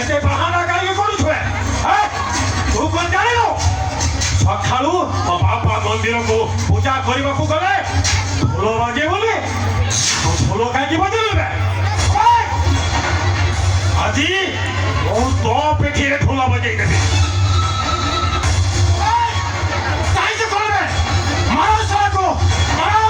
এতে বাহানা কাহিনী করুছে তু কোন জানিনু সকালু বাপা মন্দিরকু পূজা করিবাকু গলে ঢোল বাজে বলে ঢোল কাহি বজেবে আজি ও তো পেঠিরে ঢোল বাজাই দেবে সাহায্য করবে মারো সাকো মারো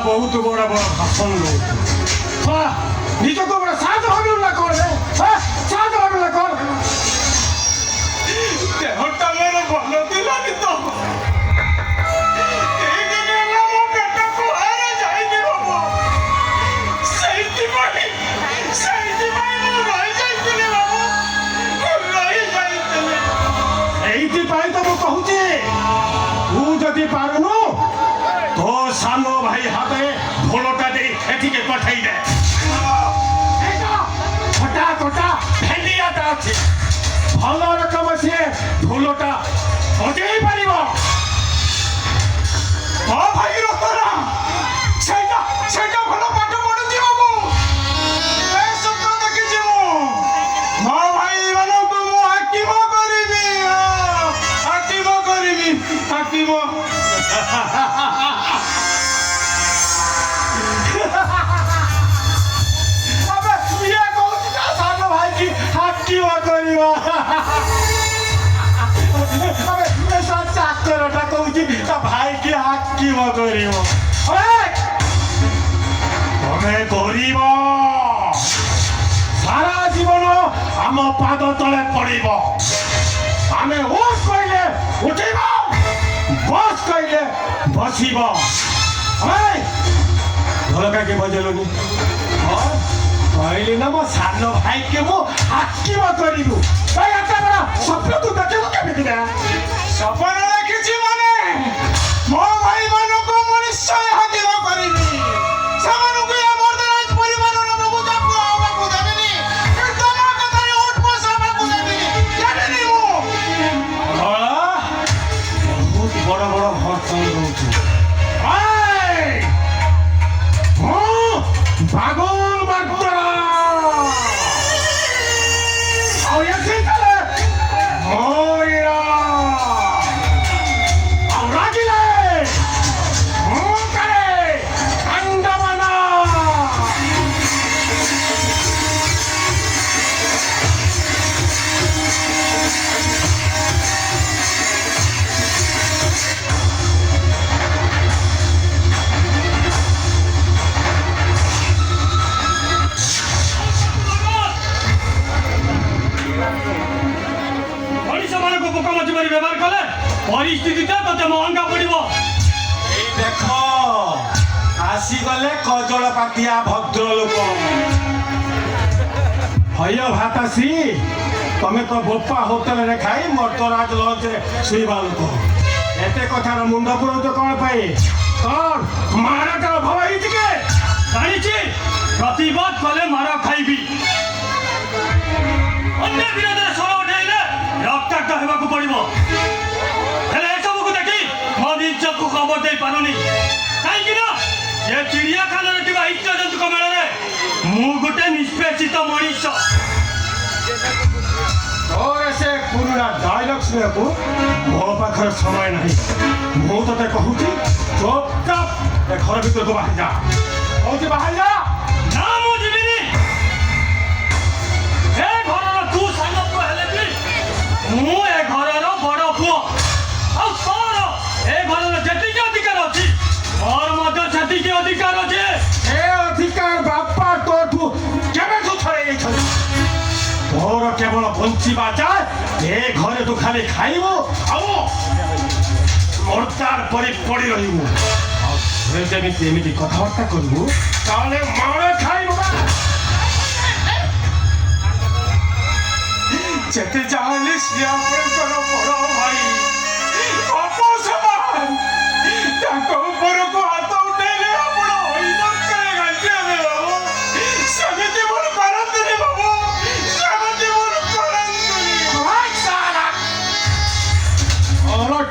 बहुत बड़ा बड़ा भाषण लोग निजो को बड़ा साथ भाभी उल्ला कर दे साथ भाभी उल्ला कर देहटा मेरे बोलो दिला नि तो एक दिन ना मो बेटा को हारे जाई दे बाबू सही भाई मो रही जाई दिले बाबू रही जाई दिले एइति पाई तो मो कहूची तू जदी पारुनु तो सानो भाई हाथे ढोलटा दे एठिके पठाई दे छोटा छोटा भेलियाटा अछि भलो रकम से ढोलटा बजेई परिबो ओ भाई रतरा सेटा भलो पाठ पढु दिबो मु ए सत्र देखि जिमु मो भाई मानो को मु हाकिमो करिबी हाकिमो भाई की हाथ की गरीब तुम्हें गरीब सारा जीवन आम पाद तले पड़ब आम उठ कहले उठब बस कहले बसब ढोलका के बजेलुनी कहली ना मो सान भाई के मु हाकिम करिबु एटा बड़ा स्वप्न तू देखबो केमिति ना सपन देखिछि माने मो भाई मानो को मनुष्य हाकिम करिबी समान को या मर्दराज परिवार न बबू जाको आवा को देबेनी एकदम कथारे उठ बस आवा को देबेनी जानेनी मु बहुत बड़ा बड़ा भाषण दउछु भागोल मात्रा और ये चले मोइरा और राजिले करे अंडमाना व्यवहार कले परिस्थिति तो महंगा पड़ो देख आसीगले कजल पातिया भद्र लोक भय भातासी तमें तो बोपा होटेल रे खाई मर्दराज लज शुवा लोक एते कथार मुंड पुरौच कौन पाई कौन मारटा अभाव के जानी प्रतिबाद कले मार खाइबी अन्य विरोध स्वर उठाइले रक्ताक्त हेबाकु पड़िबो हेले एसबुकु देखि मो इज्जतकु खबर दे पारुनी काहेकि ना ये चिड़ियाखाना रे थिबा इज्जत जंतु मेला रे मु गोटे निष्पेषित मनीष और से पुराना डायलॉग सुनेको मो पाखर समय नहीं मु तते कहूची चुपचाप ए घर भीतर को बाहर जा कहूची बाहर जा ना मु जीविनी ए घर तू सानो को हेले कि मु ए घर रो बड़ पुओ आ तोर ए घर रो जेति के अधिकार अछि और मध्य छाती के अधिकार अछि ए अधिकार बापा तोठू केबे तू छड़े नै छ ତୋର କେବଳ ବଞ୍ଚିବା ଚାଲ ଏ ଘରେ ତୁ ଖାଲି ଖାଇବୁ ଆଉ ମର୍ଦ୍ଦାର ପରି ପଡ଼ି ରହିବୁ ଆଉ ଘରେ ଯେମିତି ଏମିତି କଥାବାର୍ତ୍ତା କରିବୁ ତାହେଲେ ମାଳ ଖାଇବୁ ନା ଯେତେ ଯାହେଲେ ସିଏ ଆପଣଙ୍କର ବଡ଼ ଭାଇ ଅପସମାନ ତାଙ୍କ ଉପରକୁ ହାତ ଉଠେଇଲେ ଆପଣ ହଇନକରେ ଗାଣ୍ଟିବେ ବାବୁ ସେମିତି ମୋର କରନ୍ତୁନି ବାବୁ ସେମିତି ମୋର କରନ୍ତୁନି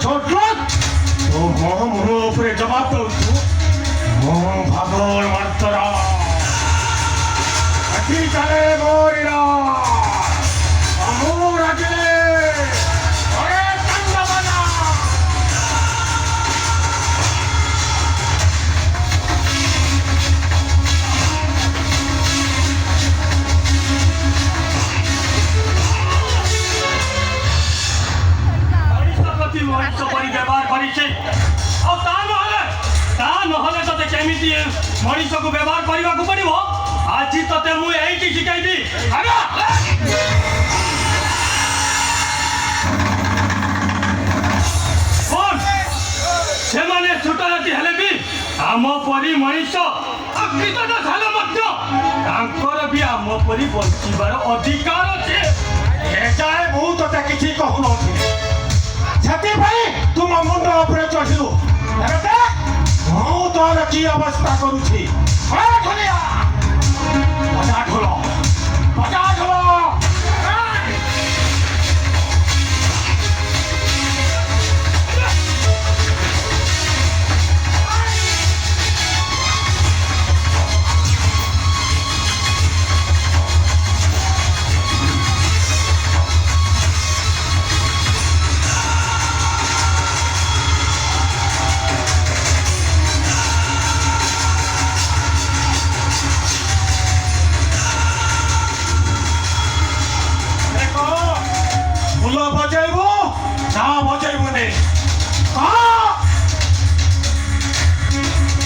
ଛୋଟ ତୁ ମୋ ମୁହଁ ଉପରେ ଜବାବ ଦଉଛୁ ମୁଁ ଭାଗର ମନ୍ତର ଆଜି ଚାଲେ ମୋରିର व्यवहार करिछे और ता नहले तते केमिति मनीष को व्यवहार करने को पड़ो आज तते मु एठी शिखाइबी आगा कौन से माने छुटलाटी हेले भी आम परी मनीष अकृतज्ञ झाले मध्य तांकर भी आम परी बंचिबार अधिकार अछि एजाए मु तते किछि कहू नथिले ସେଥିପାଇଁ ତୁମ ମୁଣ୍ଡ ଉପରେ ଚଢ଼ିଲୁ ମୁଁ ତୋର କି ଅବସ୍ଥା କରୁଛି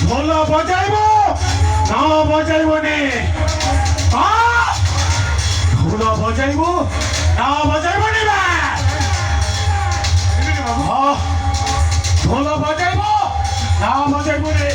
ढोल बजाइब ना बजाइबनी ढोल बजाइब ना बजाइबनी ढोल बजाइब ना बजाइबनी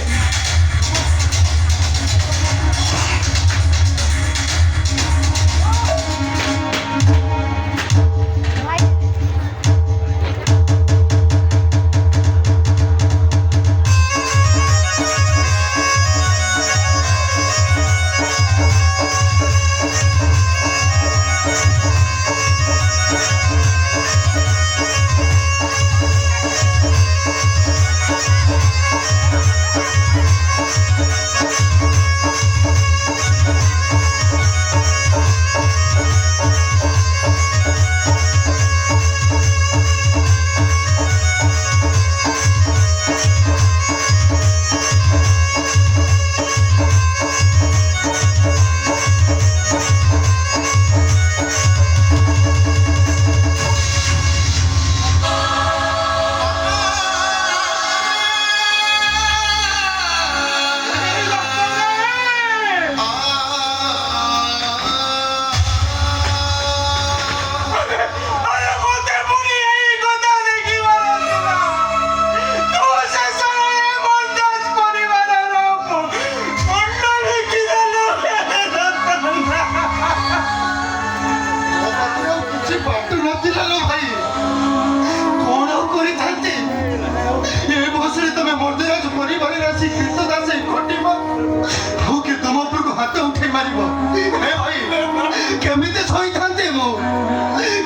केमिति सही थांते मो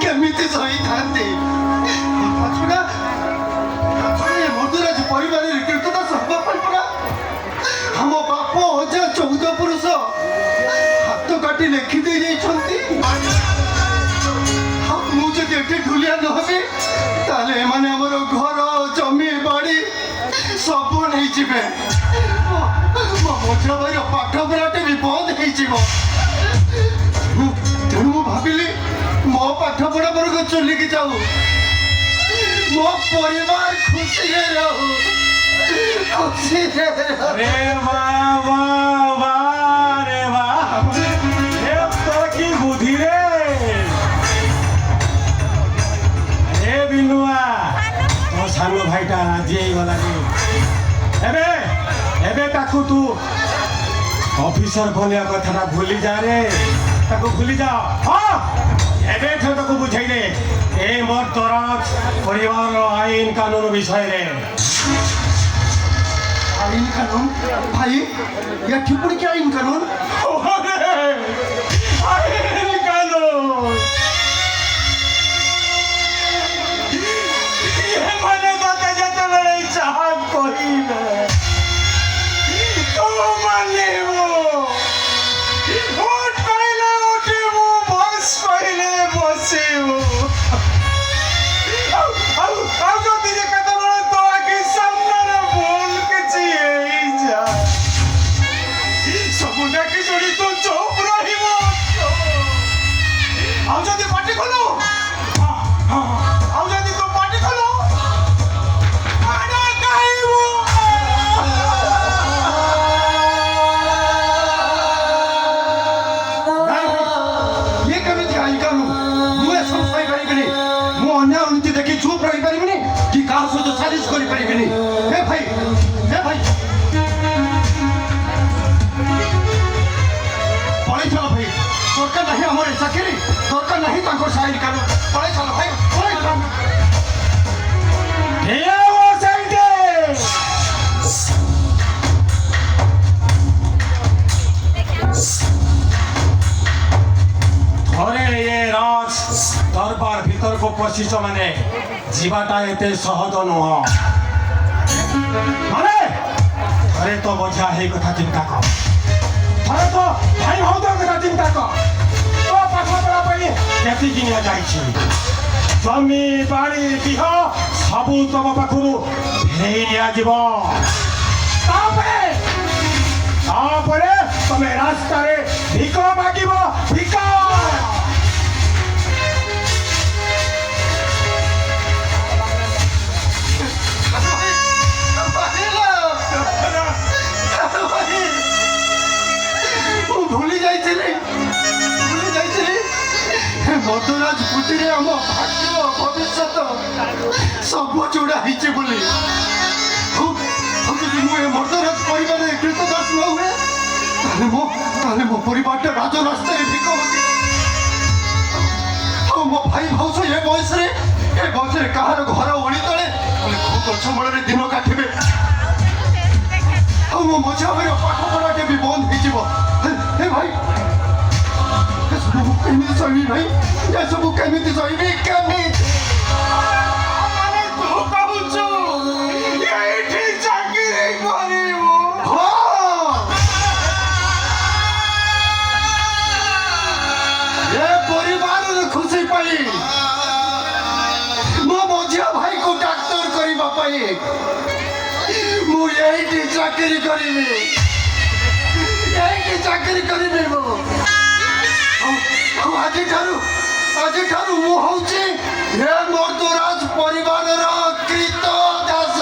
केमिति सही थांते छुड़ा छुड़ा मधुराज परिवार रे कीर्तन संभव पड़ा हम बाप अजा 14 पुरुष हाथ काटी लिखि दे जाई छंती हम मुझे एठी ढुलिया न होबे ताले माने हमर घर जमी बाड़ी सब नहीं जिबे मो भाई पाठ पढ़ाटे भी बंद हो तेणु भाविली मो पाठ पढ़ा वर्ग चलिकी जाऊ मो परिवार खुशी रहू खुशी रे वाह रे वाह ये तो की बुद्धि रे ଭାଇଟା ରାଜି ହେଇଗଲାନି। ଏବେ ଏବେ ତାକୁ ତୁ ଅଫିସର ବନିବା କଥାଟା ଭୁଲି ଯା ରେ, ତାକୁ ଭୁଲି ଯା। ହଁ ଏବେଠୁ ତାକୁ ବୁଝେଇଦେ ଏ ମର୍ତ୍ତରାଜ ପରିବାରର ଆଇନ କାନୁନ ବିଷୟରେ। आईन कानून भाई या ठिपुणी की आईन कानून আইন কানুন মানে তোতে যেতেବେଳେ যাহা কহিবে তো মানিবু। উঠ কইলে উঠিবু, বস কইলে বসিবু। ଆଉ ଯଦି ଯେ କେତେବେଳେ ତୋ ଆଖି ସାମ୍ନାରେ ଭୁଲ କିଛି ହେଇଯାଏ ସବୁ ଦେଖି ଶୁଣି ତୁ ଚୁପ୍ ରହିବୁ। ଆଉ ଯଦି ପାଟି କଲୁ ଆଉ ଯଦି ତୁ ପାଟି କଲୁ ମାଡ଼ ଖାଇବୁ। ये केमिति आईन कानून मुझे संशय करिबिनी मु अन्य उन्नति देखि चुप रहि परिबिनी कि काहा सहित सालिश करि परिबिनी। हे भाई पळै चल भाई दरकार नाही हमर चाकरी दरकार नाही तांकर आईन कानून पळै चल भाई पळै चल। ଠିଆ ହୁଅ ସେଇଠି। ଥରେ ଏ ରାଜ ଦରବାର ଭିତରକୁ ପଶିଛ ମାନେ ଯିବାଟା ଏତେ ସହଜ ନୁହଁ। ମାନେ ଥରେ ତ ମଜା ହେଇ କଥା ଚିନ୍ତା କର, ଥରେ ତ ଭାଇ ଭାଉଜ କଥା ଚିନ୍ତା କର। ତୋ ପାଠ ପଢା ପାଇଁ କେତିକି ନିଆଯାଇଛି, ଜମି ବାଡ଼ି ବିହ ସବୁ ତମ ପାଖରୁ ଫେରେଇ ନିଆଯିବ। ତାପରେ ତମେ ରାସ୍ତାରେ ଭିକ ମାଗିବ, ଭିକ। भूली जाइছিলি मर्दराज पुटीरे आम भाग्य भविष्यत सब जोड़ा ହେଇଛି ବୋଲି ଯଦି ମୁଁ ଏ ମର୍ଦରାଜ ପରିବାରରେ କୀର୍ତ୍ତଦାସ ନ ହୁଏ ତାହେଲେ ମୋ ପରିବାରଟା ରାଜ ରାସ୍ତାରେ ଭିକ ମାଗିବ। ଆଉ ମୋ ଭାଇ ଭାଉଜ ଏ ବୟସରେ କାହାର ଘର ଓଳି ତଳେ ଗଛ ମୂଳରେ ଦିନ କାଟିବେ। ଆଉ ମୋ ମଝିଆ ଭାଇର ପାଠ ପଢ଼ାଟେ ବି ବନ୍ଦ ହେଇଯିବ। हे भाई ये सब केमिति सही नहीं, ये सब केमिति सही नहीं केमिति ମାନେ ତୁ କହୁଛୁ ଏଇଠି ଚାକିରି କରିବୁ। ये परिवार खुशी पाई मो मझिया भाई को डाक्टर करबा पाई मु एठी चाकरी करिबी चाकरी करिबी मो आज ठारू मु होउची हे मर्दराज परिवार रो कृत दास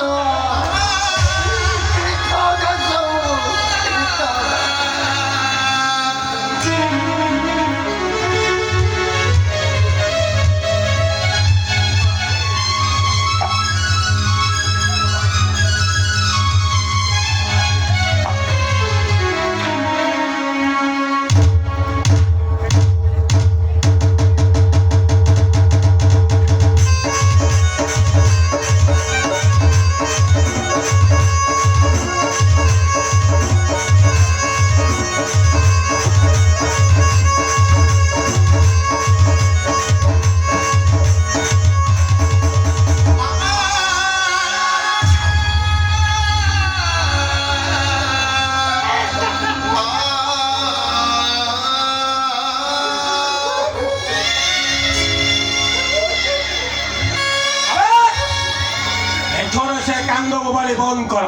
କାନ୍ଦ ବୋବାଳି ବନ୍ଦ କର।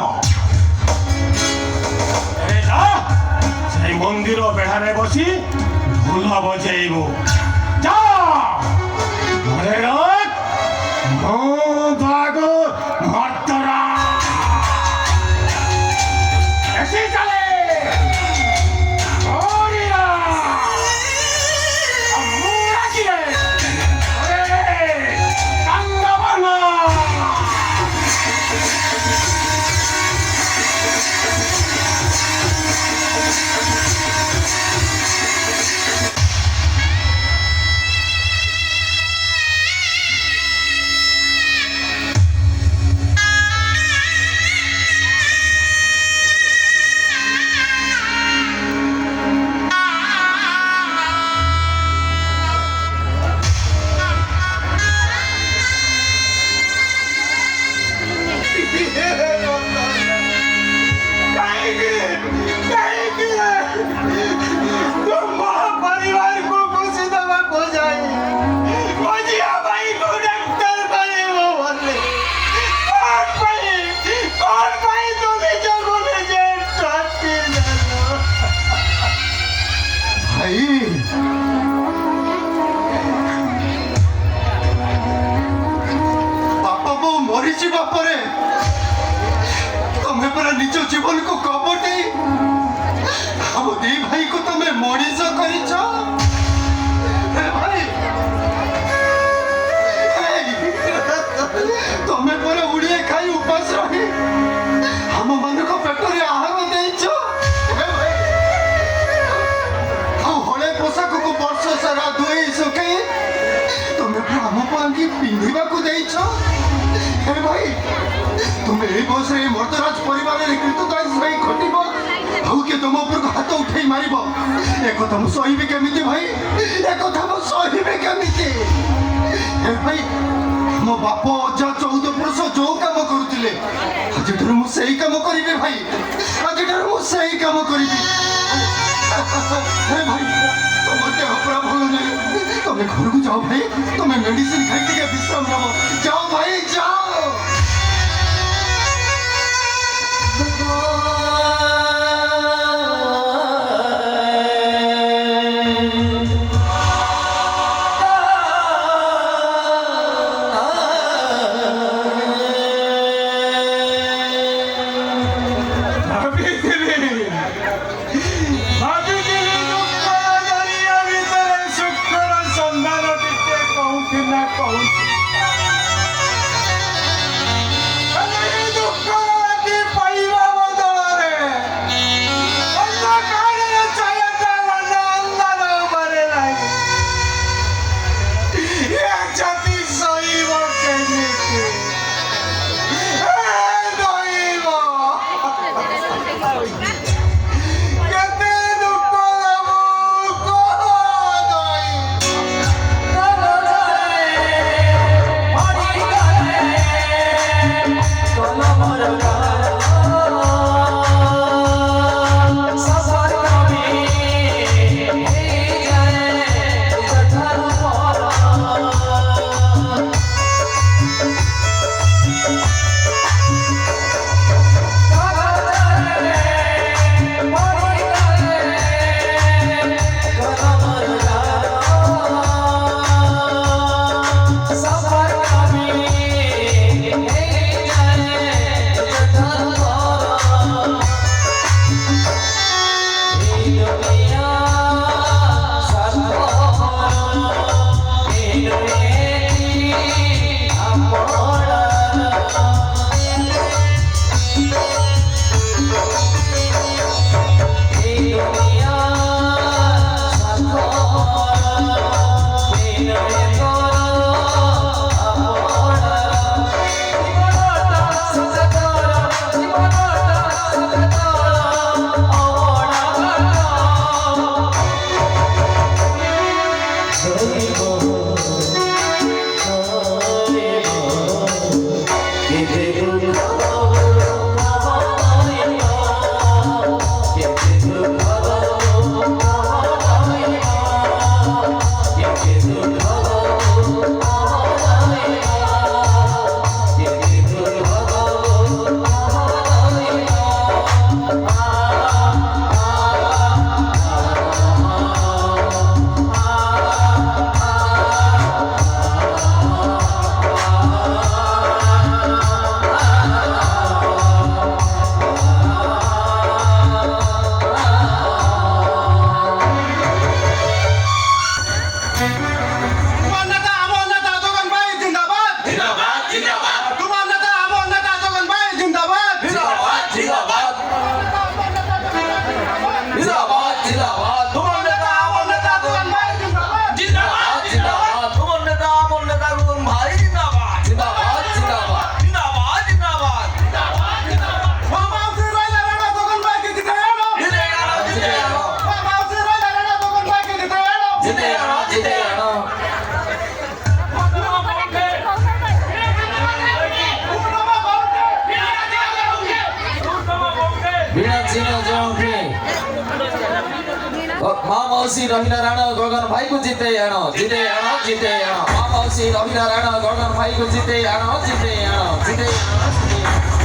ସେଇ ମନ୍ଦିର ବେଢ଼ାରେ ବସି ଢୋଲ ବଜେଇବୁ। ଯା ବାଗ ମର୍ତ୍ତରା ଏଠି ଚାଲେ दी भाई को तुम्हें मनीष करिछ भाई तुम्हें पर उड़िए खाई उपास रही हम मन को पेटरे आहार देइछ हले पोशाक को वर्ष सारा धोई सुखाई तुम्हें हम पांगी पिंधिबा को देइछ हे भाई तुम्हें ए बस रे मर्दराज परिवार रे कृतदास भाई खटिबो हउ के तुम ऊपर को हाथ उठाई मारिबो एको तुम सहीबे केमिति भाई एको तुम सहीबे केमिति हे भाई मो बाप अजा 14 वर्ष जो काम करुतिले आज ठर मु सही काम करिबे भाई आज ठर मु सही काम करिबे हे भाई तुम देह पूरा भल नहीं तुम घर को जाओ भाई तुम मेडिसिन खाई के विश्राम नबो जाओ भाई जाओ मामौसी रविनारायण गगन भाई को जीते आनो जीते आनो जीते आनो मामौसी रविनारायण गगन भाई को जीते आनो जीते आनो जीते आनो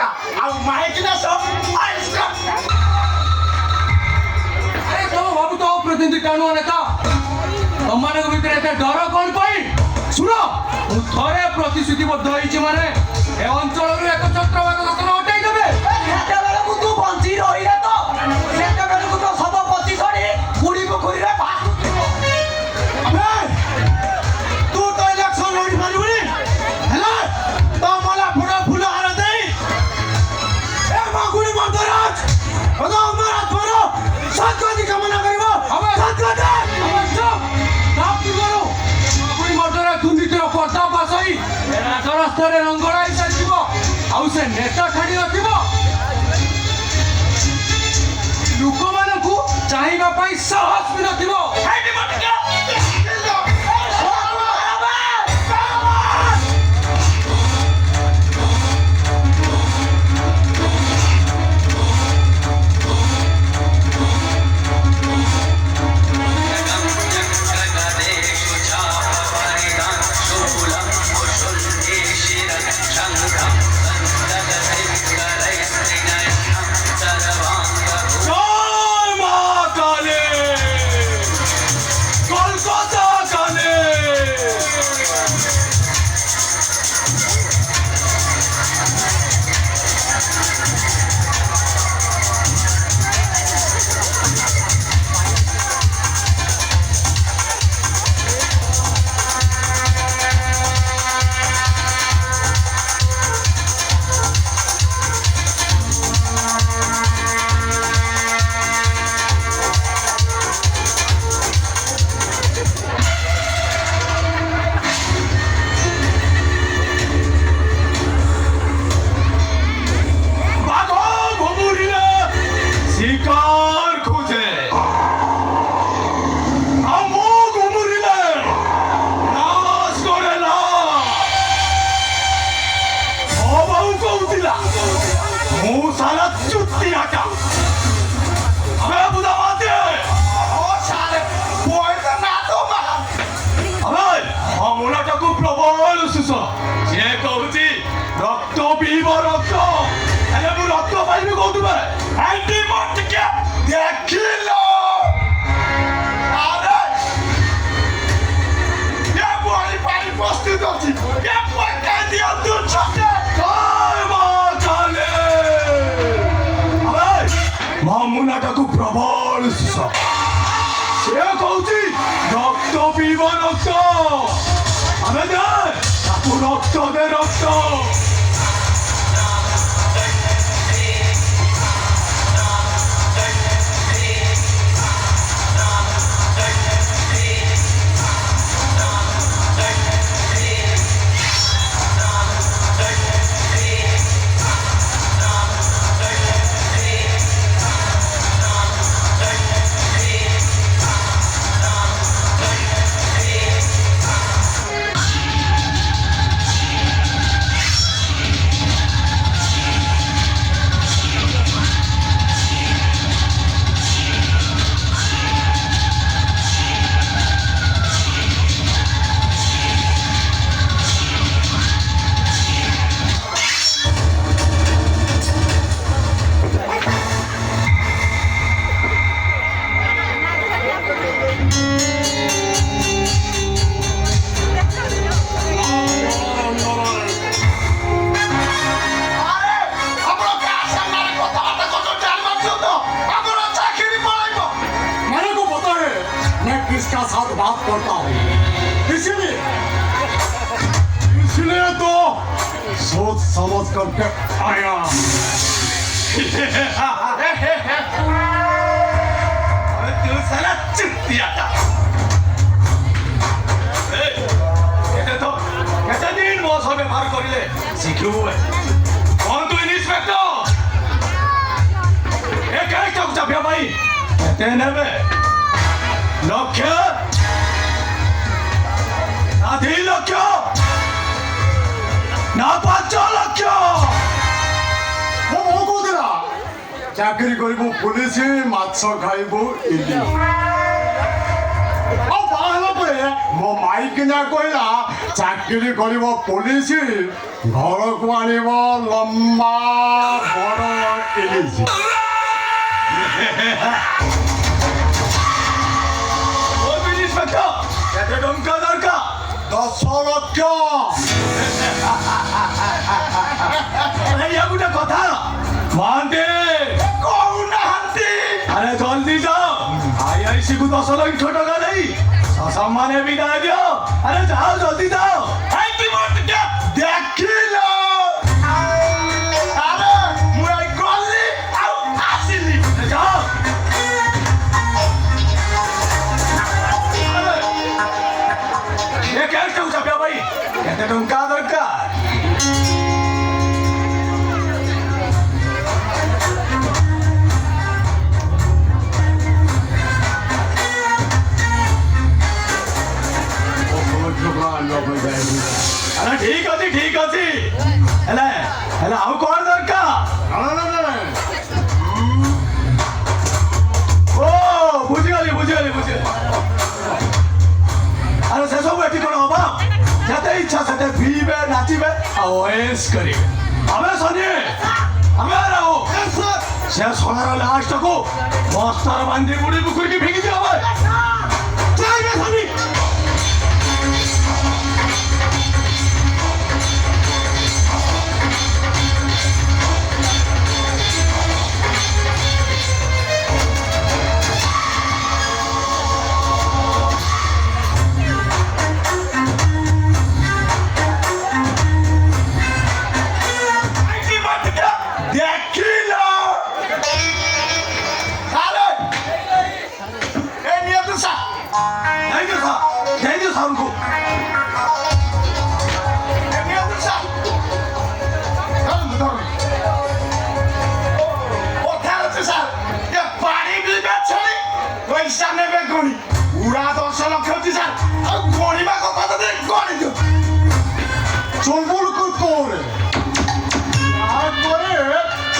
ଟଙ୍କା ଆଉ ମାଇକିନା ସବୁ ଆଇସ୍କ୍ରିମ୍ ଆରେ ତମ ବାବୁ ତ ପ୍ରତିନିଧି ଟାଣୁଆ ନେତା ତମମାନଙ୍କ ଭିତରେ ଏତେ ଡର କ'ଣ ପାଇଁ ଶୁଣ ମୁଁ ଥରେ ପ୍ରତିଶ୍ରୁତିବଦ୍ଧ ହେଇଛି ମାନେ ଏ ଅଞ୍ଚଳରୁ ଏକ ଛତ୍ରବାଦ ଶାସନ ହଟାଇ ଦେବେ ସେତେବେଳକୁ ତୁ ବଞ୍ଚି ରହିଲେ ତ ସେତେବେଳକୁ ତ ଶବ ପଚି ସରି ବୁଢୀ ପୋଖରୀରେ ଭାସୁଥିବ। ତୁ ତ ଇଲେକ୍ସନ ଲଢି ପାରିବୁନି ହେଲା ତ ମଲା ଫୁଲ ହାର ଦେଇ ଏ ମାଗୁଣି ମର୍ଦ୍ଦରାଜ ଅମରାଜପୁର ସଦ୍ଗତି କାମନା କରିବ ସଦ୍ଗତି ଦୁର୍ନୀତିର ପର୍ଦ୍ଦାଫାଶ ହୋଇ ରାଜରାସ୍ତାରେ ରଙ୍ଗଳା ହେଇ ଚାଲିଯିବ ଆଉ ସେ ନେତା ଛାଡ଼ି ନଥିବ ଲୋକମାନଙ୍କୁ ଚାହିଁବା ପାଇଁ ସାହସ ବି ନଥିବ ମାମୁନାଟାକୁ ପ୍ରବଳ ଶୋଷ ସେ କହୁଛି ରକ୍ତ ପିଇବ ରକ୍ତ ଆମେ ଦେ ତାକୁ ରକ୍ତ ଦେ ରକ୍ତ बात करता हूँ इसलिए तो सोच समझ करके आया तू साला चुतिया था तो कैसे दिन बॉस हो व्यवहार करिले शिखू कौन तू इंस्पेक्टर एक चौक चापिया भाई तेने में लक्ष्य ना 2 ଲକ୍ଷ ନା 5 ଲକ୍ଷ ମୋ ବୋଉ କହୁଥିଲା ଚାକିରି କରିବୁ ପୁଲିସ ମାଛ ଖାଇବୁ ଇଲି ଆଉ ବାହା ହେଲା ପରେ ହେଲେ ମୋ ମାଇକିନା କହିଲା ଚାକିରି କରିବ ପୋଲିସ ଘରକୁ ଆଣିବ ଲମ୍ବା ବଡ଼ ଇଲିଶ। ଓ ବିଲିଶ ପାଖ କେତେ ଟଙ୍କା ଦରକାର? 10 ଲକ୍ଷ। ଏଇଆ ଗୋଟେ କଥା ମହାନ୍ତି କହୁନାହାନ୍ତି ଆରେ ଜଲ୍ଦି ଯାଅ IIC କୁ 10 ଲକ୍ଷ ଟଙ୍କା ଦେଇ ସମ୍ମାନେ ବିଦାୟ ଦିଅ। ଆରେ ଯାଅ ଜଲ୍ଦି ଯାଅ। ଦେଖିଲ ଆରେ ମୁଁ ଏଇ ଗଲି ଆଉ ଆସିଲି। ଯାଅ। ଏ କେଉଁଟାକୁ ଚାପିବା ପାଇଁ କେତେ ଟଙ୍କା ଦରକାର? ଆରେ ଠିକ ଅଛି ହେଲେ ହେଲେ ଆଉ କଣ ଦରକାର? ଓ ବୁଝିଗଲି। ଆରେ ସେସବୁ ଏଠି କଣ ହବ? ଯେତେ ଇଚ୍ଛା ସେତେ ପିଇବେ ନାଚିବେ ଆଉ ଏସ୍ କରିବେ। ଆମେ ଶନି ଆମେ ରହୁ ସେ sonar ଲାଷ୍ଟ କୁ ବସ୍ତାର ବାନ୍ଧି ବୁଡ଼ି ବୁକୁରିକି ଫିଙ୍ଗି ଦିଅ ଭାଇ। ଚାଇବେ ଶନି। हमको उड़ा 10 ଲକ୍ଷ ଅଛି ସାର୍ ଆଉ ଗଣିବା କଥା ତ ଗଣି ଦିଅ ଚମ୍ବୁଲକୁ କୋରେ ତାପରେ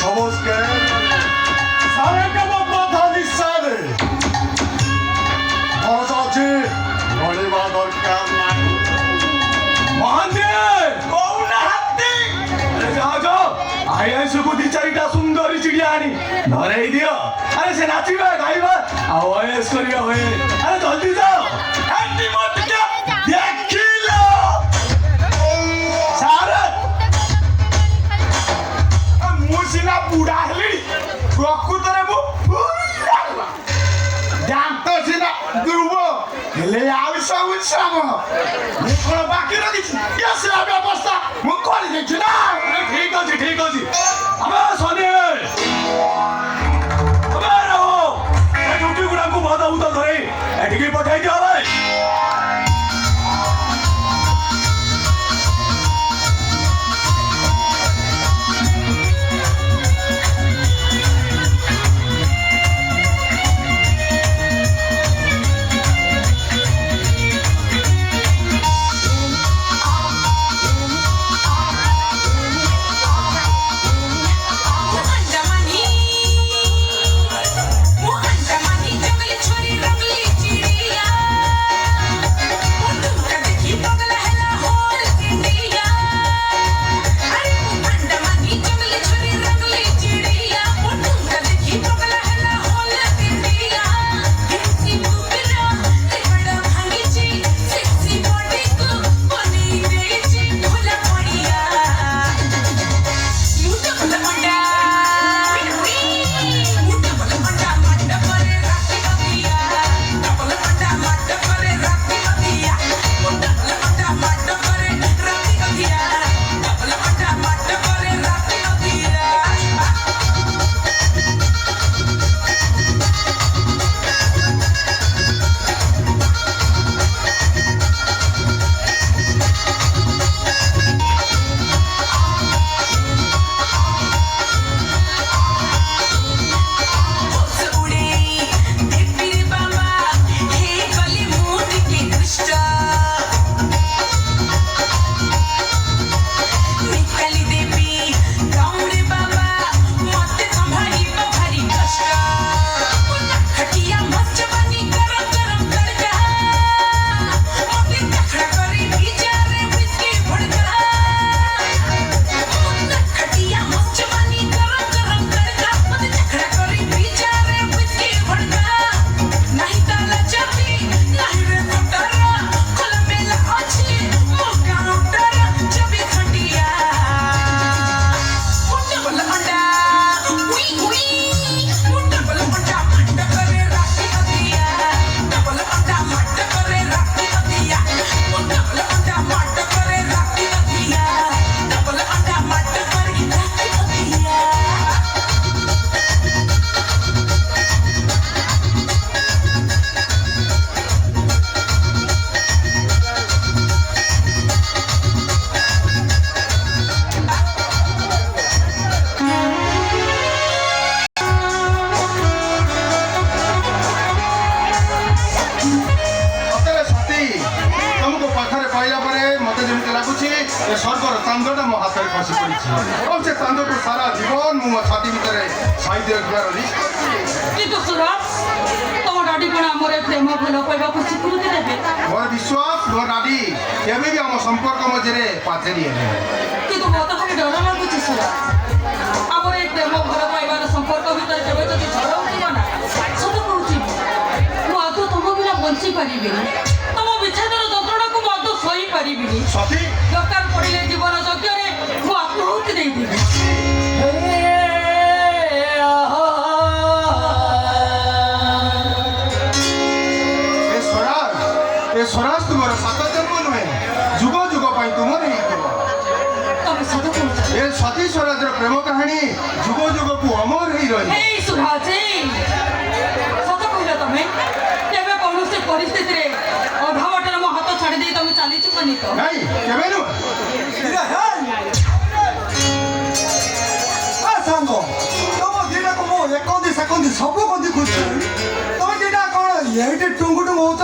ସମସ୍ତେ ସାରେ କେବ କଥା ନିଶାରେ ଖରଚ ଅଛି ଗଣିବା ଦରକାର ନାହିଁ। ମହାନ୍ତି କହୁନାହାନ୍ତି ଯାଅ IIC କୁ 2-4ଟା ସୁନ୍ଦରୀ ଚିଡ଼ିଆ ଆଣି ଧରେଇ ଦିଅ। ଆରେ ସେ ନାଚିବେ ଗାଇବେ ଆଉ OS କରିବେ ହୁଏ। ଆରେ ଜଲ୍ଦି ଯାଅ। ଦେଖିଲ ସାରେ ମୁଁ ସିନା ବୁଢା ହେଲି ପ୍ରକୃତରେ ମୁଁ ଦାନ୍ତ ସିନା ଦୁର୍ବ ହେଲେ ଆଉ ସବୁ ଶ୍ରମ ମୁଁ କଣ ବାକି ରଖିଛି ଆସିଲା ବ୍ୟବସ୍ଥା ମୁଁ କରିଦେଇଛି ନା। ଠିକ ଅଛି ଆମେ ଶନି ଆମେ ରହୁ ଏ ଡ୍ୟୁଟି ଗୁଡାକୁ ଭଦ ଭୂତ ଧରି ଏଠିକି ପଠାଇ ଦିଅ ଭାଇ। Jamani ଏ ସ୍ୱର୍ଗର ଚାନ୍ଦଟା ମୋ ହାତରେ ଖସି ପଡ଼ିଛି ଏବଂ ସେ ଚାନ୍ଦକୁ ସାରା ଜୀବନ ମୁଁ ମୋ ଛାତି ଭିତରେ ସାଇତି ରଖିବାର ରିସ୍କ କିନ୍ତୁ ସୁରଜ ତମ ଡାଡି କଣ ଆମର ଏ ପ୍ରେମ ଭଲ ପାଇବାକୁ ସ୍ୱୀକୃତି ଦେବେ? ମୋର ବିଶ୍ୱାସ ମୋ ଡାଡି କେବେ ବି ଆମ ସମ୍ପର୍କ ମଝିରେ ପାଚେରୀ ହେବେ କିନ୍ତୁ ମୋତେ ଭାରି ଡର ଲାଗୁଛି ସୁରଜ। ଆମର ଏ ପ୍ରେମ ଭଲ ପାଇବାର ସମ୍ପର୍କ ଭିତରେ କେବେ ଯଦି ଝଡ଼ ଉଠିବ ନା, ସତ କହୁଛି ମୁଁ ଆଦୌ ତମ ବିନା ବଞ୍ଚି ପାରିବିନି। ତମ ବିଚ୍ଛେଦର ଯନ୍ତ୍ରଣାକୁ ମୁଁ ଆଦୌ ସହିପାରିବିନି। ସତୀ ଦରକାର ପଡ଼ିଲେ ଜୀବନ ଯଜ୍ଞରେ ମୁଁ ଆତ୍ମାହୁତି ଦେଇଦେବି। ଏ ସ୍ୱରାଜ ତୁମର ସାତ ଜନ୍ମ ନୁହେଁ ଯୁଗ ଯୁଗ ପାଇଁ ତୁମର ହେଇଥିବ ତମେ ସତ କହୁଛ? ଏ ସତୀ ସ୍ୱରାଜର ପ୍ରେମ କାହାଣୀ ଯୁଗ ଯୁଗକୁ ଅମର ହେଇ ରହିବ ଏଇ ସୁରାଜ ସତ କହିଲ ତମେ? କେବେ କୌଣସି ପରିସ୍ଥିତିରେ ଅଧା ବାଟରେ ମୋ ହାତ ଛାଡ଼ି ଦେଇ ତମେ ଚାଲିଯିବନି ତ? ନାଇଁ କେବେ ନୁହେଁ ସାଙ୍ଗ ତମ ଦିଟାକୁ ମୁଁ ଏକନ୍ତି ସେକନ୍ତି ସବୁ କନ୍ତି ଖୁସି ତମେ ଦିଟା କଣ ଏଇଠି ଟୁଙ୍ଗୁ ଟୁଙ୍ଗୁ ହଉଛ?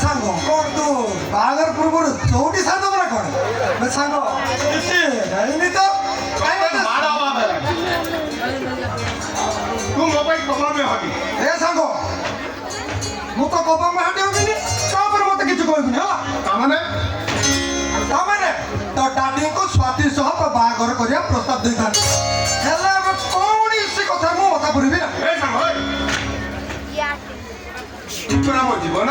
ସାଙ୍ଗ କଣ ତୁ ବାହାଘର ପୂର୍ବରୁ ଚଉଠି ସାଧ ନା କଣ? ସାଙ୍ଗ ହେଇନି ତ ମାଡ଼ ହବା ବେলা ତୁ ମୋବାଇଲ କମା में हटी ଏ ସାଙ୍ଗ ମୁଁ ତ କପା ହାଟି ହବିନି ତାପରେ ମତେ କିଛି କହିବିନି ହେଲା। ତାମାନେ ତାମାନେ ତ ଡାଡିଙ୍କୁ ସ୍ୱାତି ସହ ତ ବାହାଘର କରିବା ପ୍ରସ୍ତାବ ଦେଇଥାନ୍ତି ହେଲେ ଏବେ କୌଣସି କଥା ମୁଁ ମତା ପୁରିବି ନା। ଏ ସାଙ୍ଗ ପୁରା ମୋ ଜୀବନ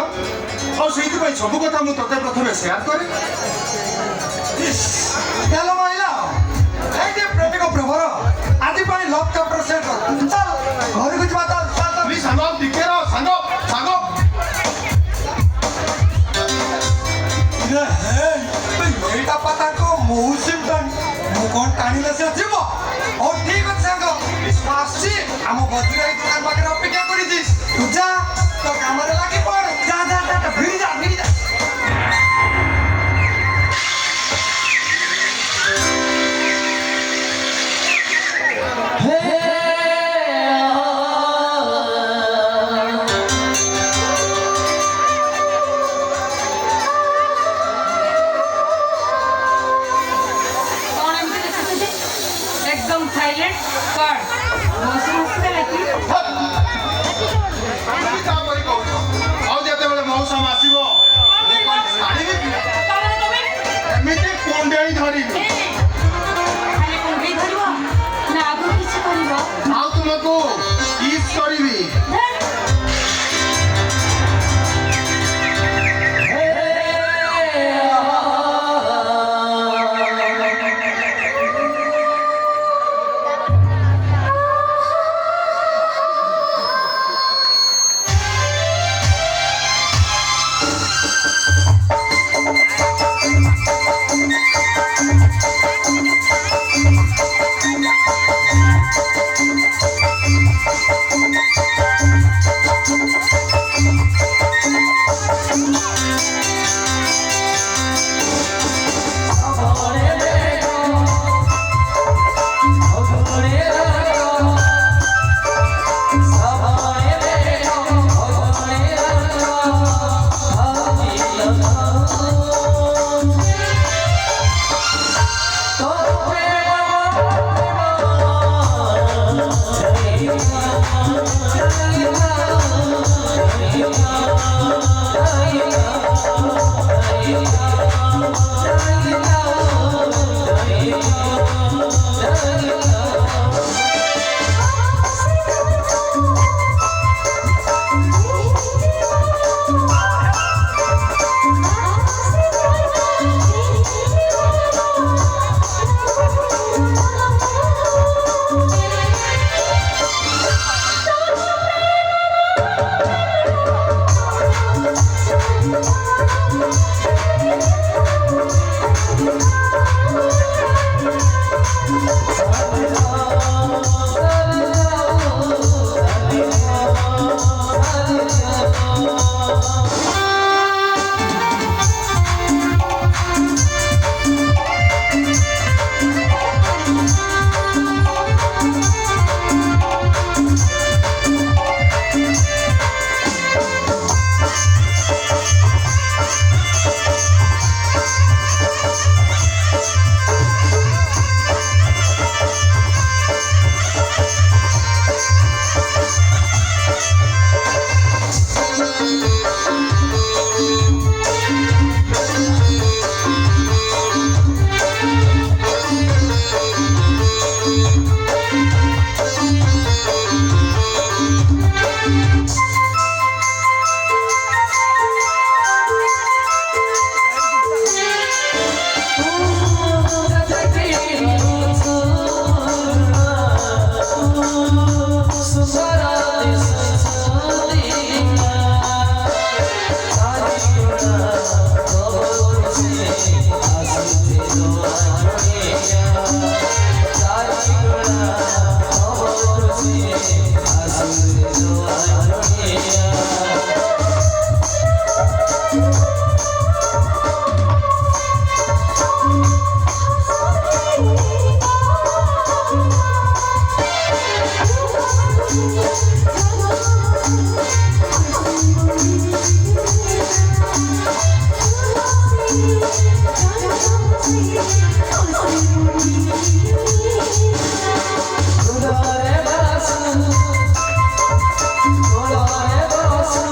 ଆଉ ସେଇଥିପାଇଁ ସବୁ କଥା ମୁଁ ତତେ ପ୍ରଥମେ ସେୟାର କରେ ଚାଲ ମାଇଲା ଏଇ ଯେ ପ୍ରେମିକ ପ୍ରେମର ଆଜି ପାଇଁ ଲଭ୍ ଚାପ୍ଟର ସେଟ୍ କର ଚାଲ ଘରକୁ ଯିବା ଚାଲ ଚାଲ ଚାଲ। ପ୍ଲିଜ ସାଙ୍ଗ ଟିକେ ରହ ସାଙ୍ଗ ସାଙ୍ଗ ଏଇଟା ପାତାଙ୍କ ମୌସୁମୀ ଟାଣି ମୁଁ କଣ ଟାଣିଲେ ସେ ଯିବ ହଉ ଠିକ ଅଛି ସାଙ୍ଗ ଆସି ଆମ ବଜୁରାଇ ଦୋକାନ ପାଖରେ ଅପେକ୍ଷା କରିଛି ତୁ ଯା ତ କାମରେ ଲାଗି ପଡ ଯା ଯା ଯା ଭିଡ଼ି ଯା ଭିଡ଼ି ଯା। एकदम साइलेंट कर मौसम ଆସିଲା କି? ତାପରେ କହୁଛ ଆଉ ଯେତେବେଳେ ମୌସମ ଆସିବ ମୁଁ କଣ ଛାଡ଼ିବି କି? ତାମାନେ ତମେ ଏମିତି କୁଣ୍ଡେଇ ଧରିବି ଖାଲି କୁଣ୍ଡେଇ ଧରିବ ନା ଆଗରୁ କିଛି କରିବ? ଆଉ ତୁମକୁ କିସ୍ କରିବି ଆସୁରେ ଜୁଆରିଆ ফুলরে বাসু ফুলরে বাসু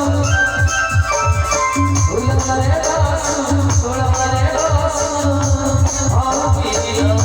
ফুলরে বাসু ফুলরে বাসু আপিলো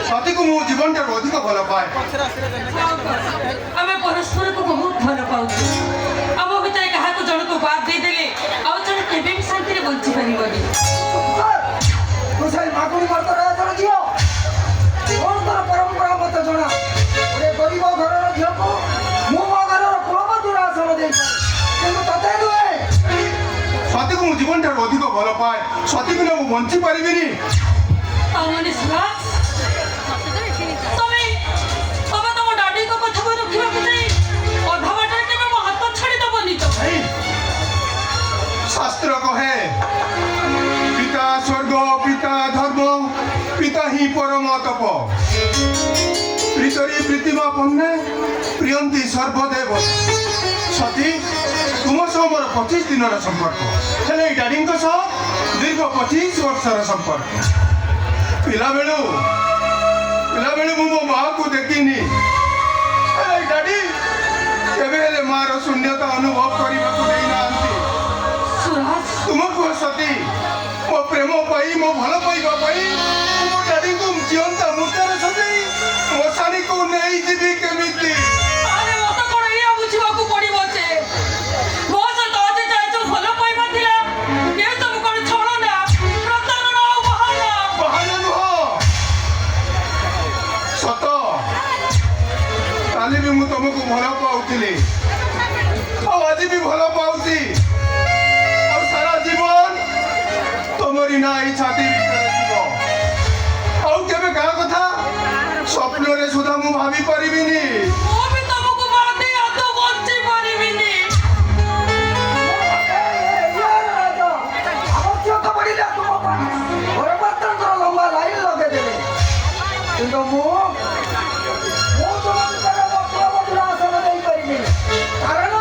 ସତୀକୁ ମୁଁ ଜୀବନଠାରୁ ଅଧିକ ଭଲ ପାଏ। ଆମେ ପରସ୍ପରକୁ ବହୁତ ଭଲ ପାଉଛୁ। ଆମ ଭିତରେ କାହାକୁ ଜଣକୁ ବାଦ ଦେଇଦେଲେ ଆଉ ଜଣେ କେବେ ବି ଶାନ୍ତିରେ ବଞ୍ଚି ପାରିବନି। ପରମ୍ପରା ମତେ ଜଣା। ଗୋଟେ ଗରିବ ଘରର ଝିଅକୁ ମୁଁ ମୋ ଘରର କୁଳବଧୂର ଆସନ ଦେଇଛି, କିନ୍ତୁ ତତେ ନୁହେଁ। ସତୀକୁ ମୁଁ ଜୀବନଠାରୁ ଅଧିକ ଭଲ ପାଏ। ସତୀ ବିନା ମୁଁ ବଞ୍ଚି ପାରିବିନି। ତାମାନେ ସୁରାଜ, ତମେ ତମ ଡାଡିଙ୍କ କଥାକୁ ରଖିବାକୁ ଯାଇ ଅଧା ବାଟରେ କେବେ ମୋ ହାତ ଛାଡ଼ିଦବନି ତ? ଶାସ୍ତ୍ର କହେ ପିତା ସ୍ୱର୍ଗ ପିତା ଧର୍ମ ପିତା ହିଁ ପରମ ତପ ପ୍ରୀତରି ପ୍ରୀତିମା ପନ୍ନେ ପ୍ରିୟନ୍ତି ସର୍ବଦେବ। ସତୀ ତୁମ ସହ ମୋର 25 ଦିନର ସମ୍ପର୍କ, ହେଲେ ଏଇ ଡାଡିଙ୍କ ସହ ଦୀର୍ଘ 25 ବର୍ଷର ସମ୍ପର୍କ। ପିଲାବେଳୁ ମୁଁ ମୋ ମାଆକୁ ଦେଖିନି, ହେଲେ ଏଇ ଡାଡି କେବେ ହେଲେ ମାଆର ଶୂନ୍ୟତା ଅନୁଭବ କରିବାକୁ ଦେଇନାହାନ୍ତି। ତୁମ କୁହ ସତୀ, ମୋ ପ୍ରେମ ପାଇଁ ମୋ ଭଲ ପାଇବା ପାଇଁ ମୋ ଡାଡିଙ୍କୁ ଜିଅନ୍ତା ମୂର୍ତ୍ତିରେ ସଜେଇ କାଲି ବି ମୁଁ ତମକୁ ଭଲ ପାଉଥିଲି ଆଉ ଆଜି ବି ଭଲ ପାଉଛି ଆଉ ସାରା ଜୀବନ ତମରି ନା ଏଇ ଛାତି ଭିତରେ ଥିବ ଆଉ କେବେ କାହା କଥା ସ୍ୱପ୍ନରେ ସୁଦ୍ଧା ମୁଁ ଭାବି ପାରିବିନି ମୁଁ ବି ତମକୁ ବାନ୍ଧି ହାତ ବଞ୍ଚି ପାରିବିନି। ଆବଶ୍ୟକ ପଡ଼ିଲେ ତୁମ ଘରପାତ୍ରଙ୍କର ଲମ୍ବା ଲାଇନ ଲଗେଇଦେବେ କିନ୍ତୁ ମୁଁ ତୁମ ଭିତରେ ମଧୁର ଆସନ ଦେଇପାରିବି କାରଣ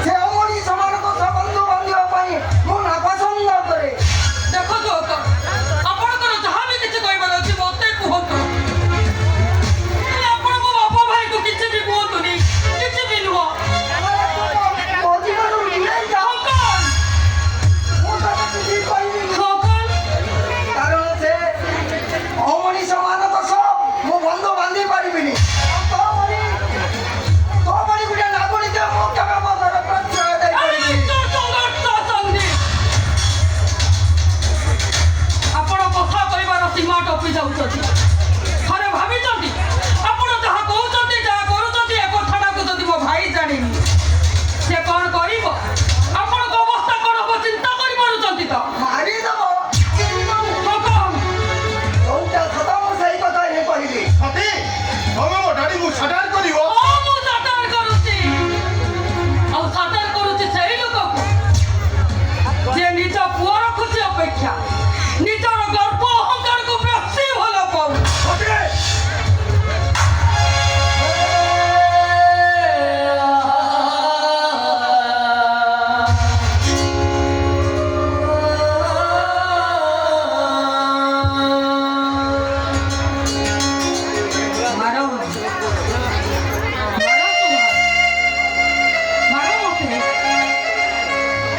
ସେ ଅମଣି ସେମାନଙ୍କ ସମ୍ବନ୍ଧ ବାନ୍ଧିବା ପାଇଁ ମୁଁ ନାପସନ୍ଦ କରେ। ଦେଖନ୍ତୁ ଆପଣଙ୍କର ଯାହା ବି କିଛି କହିବାର ଅଛି ମତେ କୁହନ୍ତୁ। ଆପଣ ମୋ ବାପା ଭାଇକୁ କିଛି ବି କୁହନ୍ତୁନି କିଛି ବି ନୁହଁ। ମୋ ଜୀବନରୁ ଦୂରେଇ ଯାଅ ମୁଁ ତତେ କିଛି କହିବି କାରଣ ସେ ଅମଣିଷମାନଙ୍କ ସହ ମୁଁ ବନ୍ଧ ବାନ୍ଧି ପାରିବିନି। ତୋ ଭଳି ଗୋଟେ ନାଗରିକ ମୁଁ କେବେ ମୋ ଘର ପ୍ରଶ୍ରୟ ଦେଇପାରିବି। ଆପଣ କଥା କହିବାର ସୀମା ଟପି ଯାଉଛନ୍ତି। ଥରେ ଭାବିଛନ୍ତି ଆପଣ ଯାହା କହୁଛନ୍ତି ଯାହା କରୁଛନ୍ତି ଏ କଥାଟାକୁ ଯଦି ମୋ ଭାଇ ଜାଣିନି ସେ କଣ କରିବ ଆପଣଙ୍କ ଅବସ୍ଥା କଣ ହବ ଚିନ୍ତା କରିପାରୁଛନ୍ତି ତ? ମାରିଦେବ ହଁ, ଯୋଉଟା ସଦା ମୁଁ ସେଇ କଥା ହିଁ କହିଲି। ସତୀ ତମେ ମୋ ଡାଡିକୁ ସାଟାର କରିବ ମୁଁ ସାଟାର କରୁଛି ଆଉ ସାଟାର କରୁଛି ସେଇ ଲୋକକୁ ଯେ ନିଜ ପୁଅର ଖୁସି ଅପେକ୍ଷା ନିଜର ଗର୍ବ ଅହଙ୍କାରକୁ ବେଶୀ ଭଲ ପାଉ।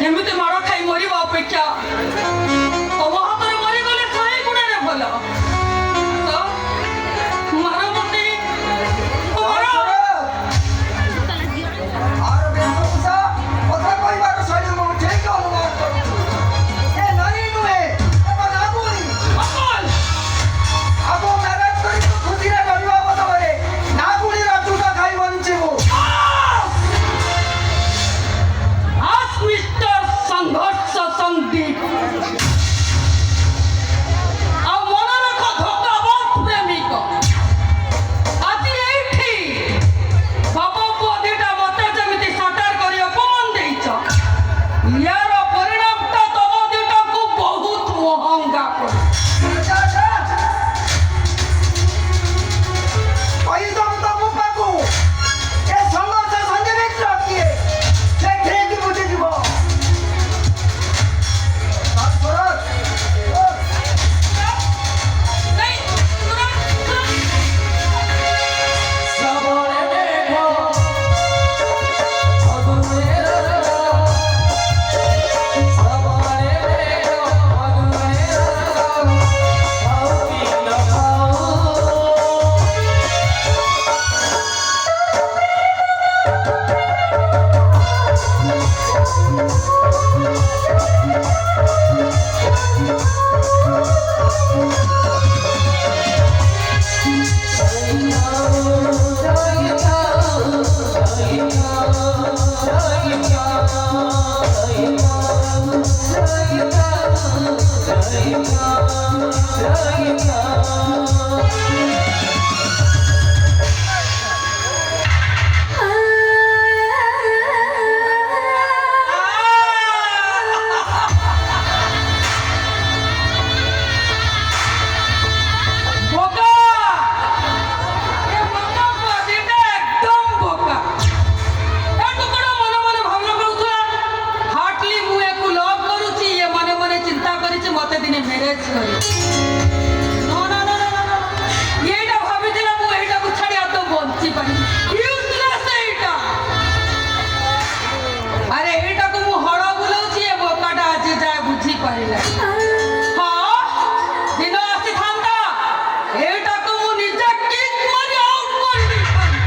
ଏମିତି ମାଡ଼ ଖାଇ ମରିବା ଅପେକ୍ଷା ତମ ହାତରେ ମରିଗଲେ ଶହେ ଗୁଣରେ ଭଲ। ତ ମାର ମତେ আর বেশভূষা কথা কইবার শৈলী ମୁଁ ଠିକ ଅନୁମାନ କରୁଛି। ଏ ନାରୀ ନୁହେଁ ଏବଂ ନାଗୁଣୀ ଆଗ ମ୍ୟାରେଜ କରି ଖୁସିରେ ରହିବା ବଦଳରେ ନାଗୁଣୀର ଚୁଟ ଖାଇ ବଞ୍ଚିବୁ। ମିଷ୍ଟର ସଂଘର୍ଷ ସନ୍ଦୀପ ଆଉ ମନେ ରଖ ଧୋକାବାଜ ପ୍ରେମିକ ଆଜି ଏଇଠି ବାପ ପୁଅ ଦିଟା ମତେ ଯେମିତି ସାଟାର କରି ଅପମାନ ଦେଇଛ ୟାର ପରିଣାମଟା ତମ ଦିଟାକୁ ବହୁତ ମହଙ୍ଗା ପଡେ। କହିଦବୁ ତ ବାପାକୁ ଏ ସଂଘର୍ଷ ସନ୍ଦିଗ୍ଧ କିଏ ସେ ଠିକ ବୁଝିଯିବ। ନାଇଁ, सबरे देखो अगुनेरा सबरे देखो अगुनेरा आओ की लगाओ বোকা এ বোকা দিটা একদম বোকা এ টুকুরা মনে মনে ভাবনা କରୁଥିଲା হার্টলি ମୁଁ ଏକୁ ଲଭ୍ କରୁଛି ଇଏ ମନେ ମନେ ଚିନ୍ତା କରିଛି ମତେ ଦିନେ ମ୍ୟାରେଜ କରି ଏଇଟା ଭାବିଥିଲା ମୁଁ ଏଇଟାକୁ ଛାଡ଼ି ଆଉ ତ ବଞ୍ଚି ପାରିବି ୟୁଜଲେସ୍ ଏଇଟା। ଆରେ ଏଇଟାକୁ ମୁଁ ହଳ ବୁଲଉଛି ଏ ବୋକାଟା ଆଜି ଯାଏ ବୁଝିପାରିଲା। ହଁ ଦିନ ଆସିଥାନ୍ତା ଏଇଟାକୁ ମୁଁ ନିଜେ କିକ୍ ମାରି ଆଉଟ୍ କରିଦେଇଥାନ୍ତି।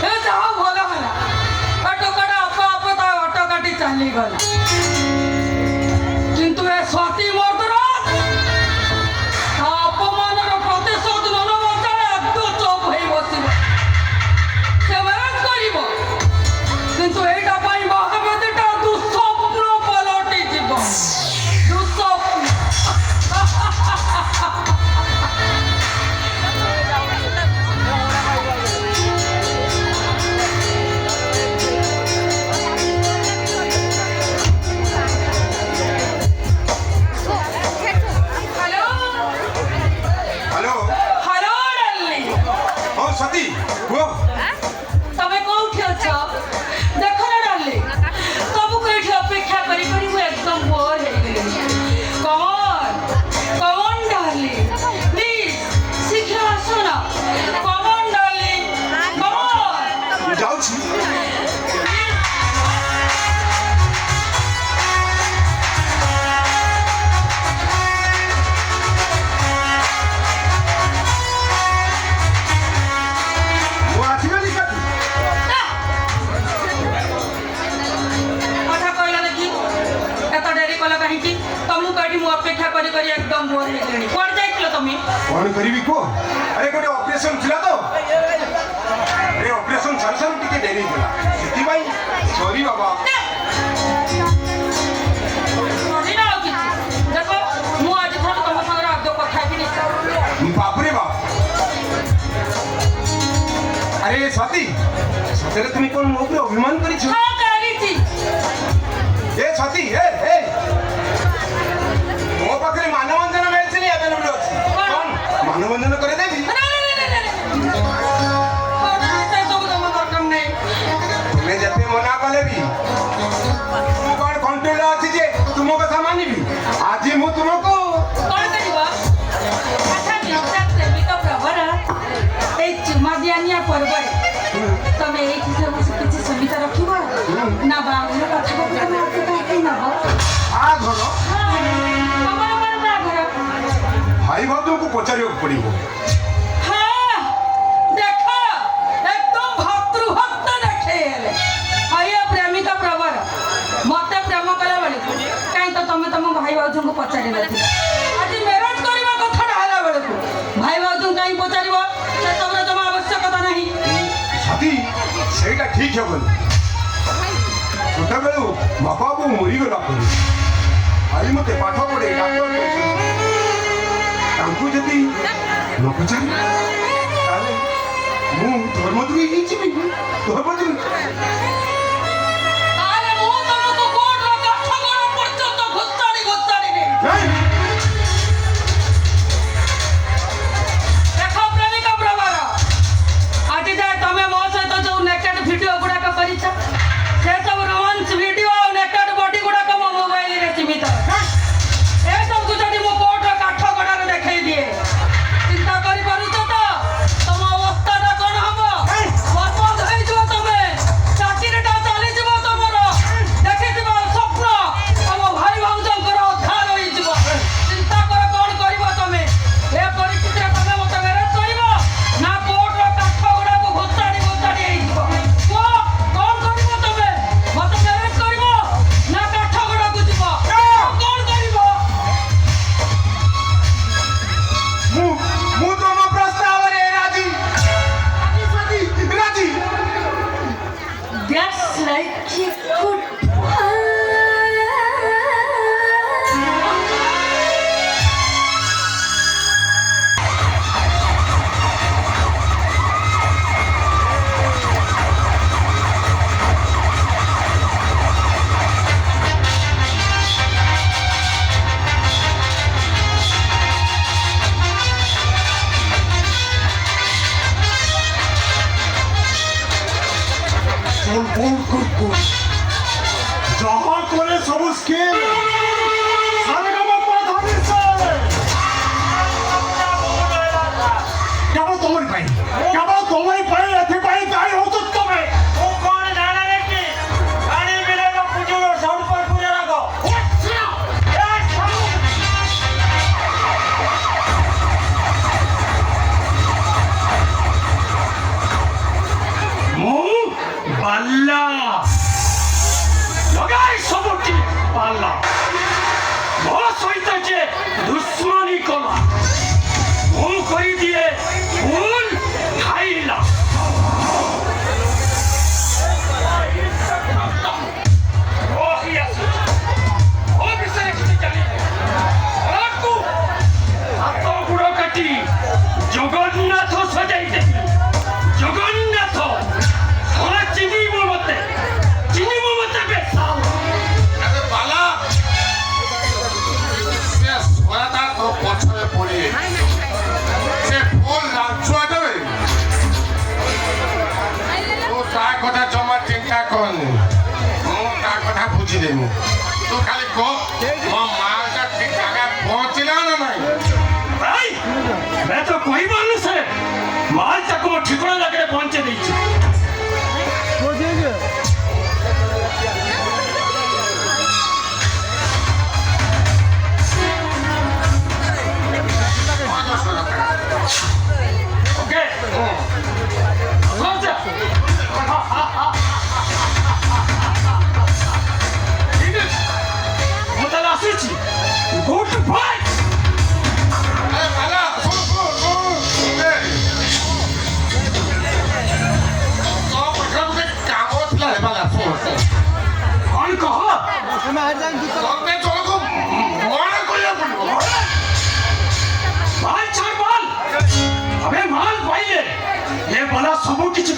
ଏ ଯାହା ଭଲ ହେଲା ଏ ଟୋକାଟା ଆପେ ଆପେ ତା ଅଟ କାଟି ଚାଲିଗଲା। କିନ୍ତୁ ଏ ସ୍ୱାତି ମର୍ଦ୍ଦର ତା ଅପମାନର ପ୍ରତିଶୋଧ ନ ନେବା କ'ଣ କରିବି କୁହ? ଆରେ ଗୋଟେ ଅପରେସନ୍ ଥିଲା ତ, ଏ ଅପରେସନ୍ ସାରୁ ସାରୁ ଟିକେ ଡେରି ହେଇଗଲା, ସେଥିପାଇଁ ସରି ବାବା। ସରିଲା ଆଉ କିଛି ଦେଖ, ମୁଁ ଆଜିଠାରୁ ତମ ସାଙ୍ଗରେ ଆଦୌ କଥା ହେବିନି। ବାପରେ ବାପ। ଆରେ ସ୍ୱାତି, ସତରେ তুমি କ'ଣ ମୋ ଉପରେ ଅଭିମାନ କରିଛ? ହଁ କରିଛି। ଏ ସ୍ୱାତି, ଏ ମୋ ପାଖରେ ମାନବଞ୍ଜନ ମେଡିସିନ ଆଭେଲେବଲ ଅଛି, କ'ଣ ମାନବଞ୍ଜନ କରିଦେବି? ସେସବୁ ତମ ଦରକାର ନାହିଁ। ତୁମେ ଯେତେ ମନା କଲେ ବି ମୁଁ କ'ଣ କଣ୍ଟ୍ରୋଲରେ ଅଛି ଯେ ତୁମ କଥା ମାନିବି? ଆଜି ମୁଁ ତୁମକୁ କ'ଣ କରିବ? ଆଚ୍ଛା ନିଶ୍ଚୟ ପ୍ରେମିକ ପ୍ରବର ଏଇ ଚୁମା ଦିଆନିଆ ପର୍ବରେ ତମେ ଏଇଠି ସବୁ କିଛି ସୁବିଧା ରଖିବ ନା ବାହାଘର କଥା ତମେ ଆଗେ କାହିଁକି ନବ? ବାହାଘର ତମର କ'ଣ ବାହାଘର? ଭାଇ ଭାଉଜଙ୍କୁ ପଚାରିବାକୁ ପଡ଼ିବ। ହଁ ଦେଖ, ଏକଦମ ଭତୃଭକ୍ତ ଦେଖେଇ ହେଲେ। ଆଇଆ ପ୍ରେମିକ ପ୍ରବର ମତେ ପ୍ରେମ କଲା ବେଳକୁ କାହିଁ ତ ତମେ ତମ ଭାଇ ଭାଉଜଙ୍କୁ ପଚାରି ନଥିଲ। ଆଜି ମ୍ୟାରେଜ କରିବା କଥାଟା ହେଲା ବେଳକୁ ଭାଇ ଭାଉଜଙ୍କୁ କାହିଁ ପଚାରିବ? ସେସବୁର ଜମା ଆବଶ୍ୟକତା ନାହିଁ। ସାଥୀ, ସେଇଟା ଠିକ ହେବନି। ଛୋଟବେଳୁ ବାପା ବୋଉ ମରିଗଲା ପରେ ଭାଇ ମତେ ପାଠ ପଢ଼େଇ ଡାକ୍ତର କରିଛନ୍ତି। ତାଙ୍କୁ ଯଦି ନ ପଚାରି ତାହେଲେ ମୁଁ ଧର୍ମଦ୍ରୋହୀ ହେଇଯିବି। ଧର୍ମଦ୍ରୋହୀ ଆରେ ମୁଁ ତମକୁ କୋର୍ଟର କାଠଗଡ଼ ପର୍ଯ୍ୟନ୍ତ ଘୋଷାଡ଼ି ନେବି। ନାଇଁ, ଦେଖ ପ୍ରେମିକ ପ୍ରବର, ଆଜି ଯାଏ ତମେ ମୋ ସହିତ ଯୋଉ ନେକେଡ ଭିଡିଓ ଗୁଡାକ କରିଛ, ସେ ସବୁ ରୋମାନ୍ସ ଭିଡିଓ ଆଉ ନେକେଡ ବଡି ଗୁଡାକ ମୋ ମୋବାଇଲରେ ସୀମିତ। ଏସବୁକୁ ଯଦି ମୁଁ କୋର୍ଟର କାଠଗଡ଼ାରେ ଦେଖେଇ ଦିଏ, ଚିନ୍ତା କରିପାରୁଛ ତ ତମ ଅବସ୍ଥାଟା କ'ଣ ହବ? ବର୍ବାଦ ହେଇଯିବ ତମେ, ଚାକିରିଟା ଚାଲିଯିବ ତମର, ଦେଖିଥିବ ସ୍ୱପ୍ନ ତମ ଭାଇ ଭାଉଜଙ୍କର ଉଦ୍ଧାର ହେଇଯିବ। ଚିନ୍ତା କର କ'ଣ କରିବ ତମେ? ଏ ପରିସ୍ଥିତିରେ ତମେ ମତେ ମ୍ୟାରେଜ କରିବ ନା କୋର୍ଟର କାଠ ଗୁଡାକୁ ଘୋଷାଡ଼ି ହେଇଯିବ? କୁହ, କ'ଣ କରିବ ତମେ? ମତେ ମ୍ୟାରେଜ କରିବ ନା କାଠ ଗୁଡାକୁ ଯିବ? କ'ଣ କରିବ? ମୁଁ ତମ ପ୍ରସ୍ତାବରେ ରାଜି। ରାଜି। That's like a good ଯାହା କରେ ସବୁ ସ୍କେଲ କେବଳ ତମରି ପାଇଁ, କେବଳ ତମରି ପାଇଁ, ଏଥିପାଇଁ ଦାୟୀ ହଉଛ ତମେ। ମୁଁ ବାଲ୍ଲା ଲଗାଇ ସବୁଠି ପାଲା। ମୋ ସହିତ ଯେ ଦୁଶ୍ମନୀ କଲା, ମୁଁ କରିଦିଏ ଭୁଲ ଖାଇଲା। ରହି ଆସୁଛି ମୋ ବିଷୟରେ କିଛି ଜାଣିନି। ଘରକୁ ହାତ ଗୋଡ଼ କାଟି ଜଗନ୍ନାଥ ସଜାଇ ଦେବି। ଜଗନ୍ନାଥ ଘରେ ଚିହ୍ନିବ ମତେ ବେଶାଲ। আরে বালা সে সোয়াটা তো পছরে পড়ে সে ফুল লাঞ্চুয়া দেবে ও তার কথা জমা চিন্তা করনি ମୁଁ ତା କଥା ବୁଝିଦେବି। ତୁ ଖାଲି କହ ମୋ ମାଲଟା ଠିକ ଜାଗାରେ ପହଞ୍ଚିଲା ନା ନାହିଁ? ଭାଇ, मैं तो कोई मालूम से माल तक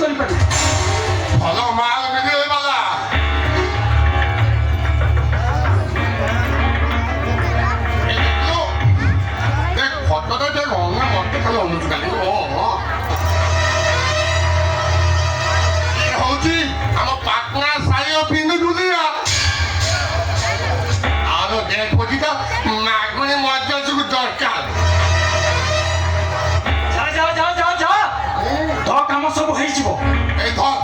କରିପାରିବ। ଭଲ ମାଲ ମିଳିଲେ ବାଲା ଫଟୋଟା ଟିକେ ରଙ୍ଗା ମତେ ଖାଲି ଅନୁଛୁ କାଲି ହଉଛି ଆମ ପାଟନା ଶାଢ଼ୀ ପିନ୍ଧୁଥିଲି ଆଉ ଦେଖୁଛିଟା ମାଗୁଣି ମଜକୁ ଦରକାର ଯା ତ କାମ ସବୁ ହେଇଯିବ। এই ধর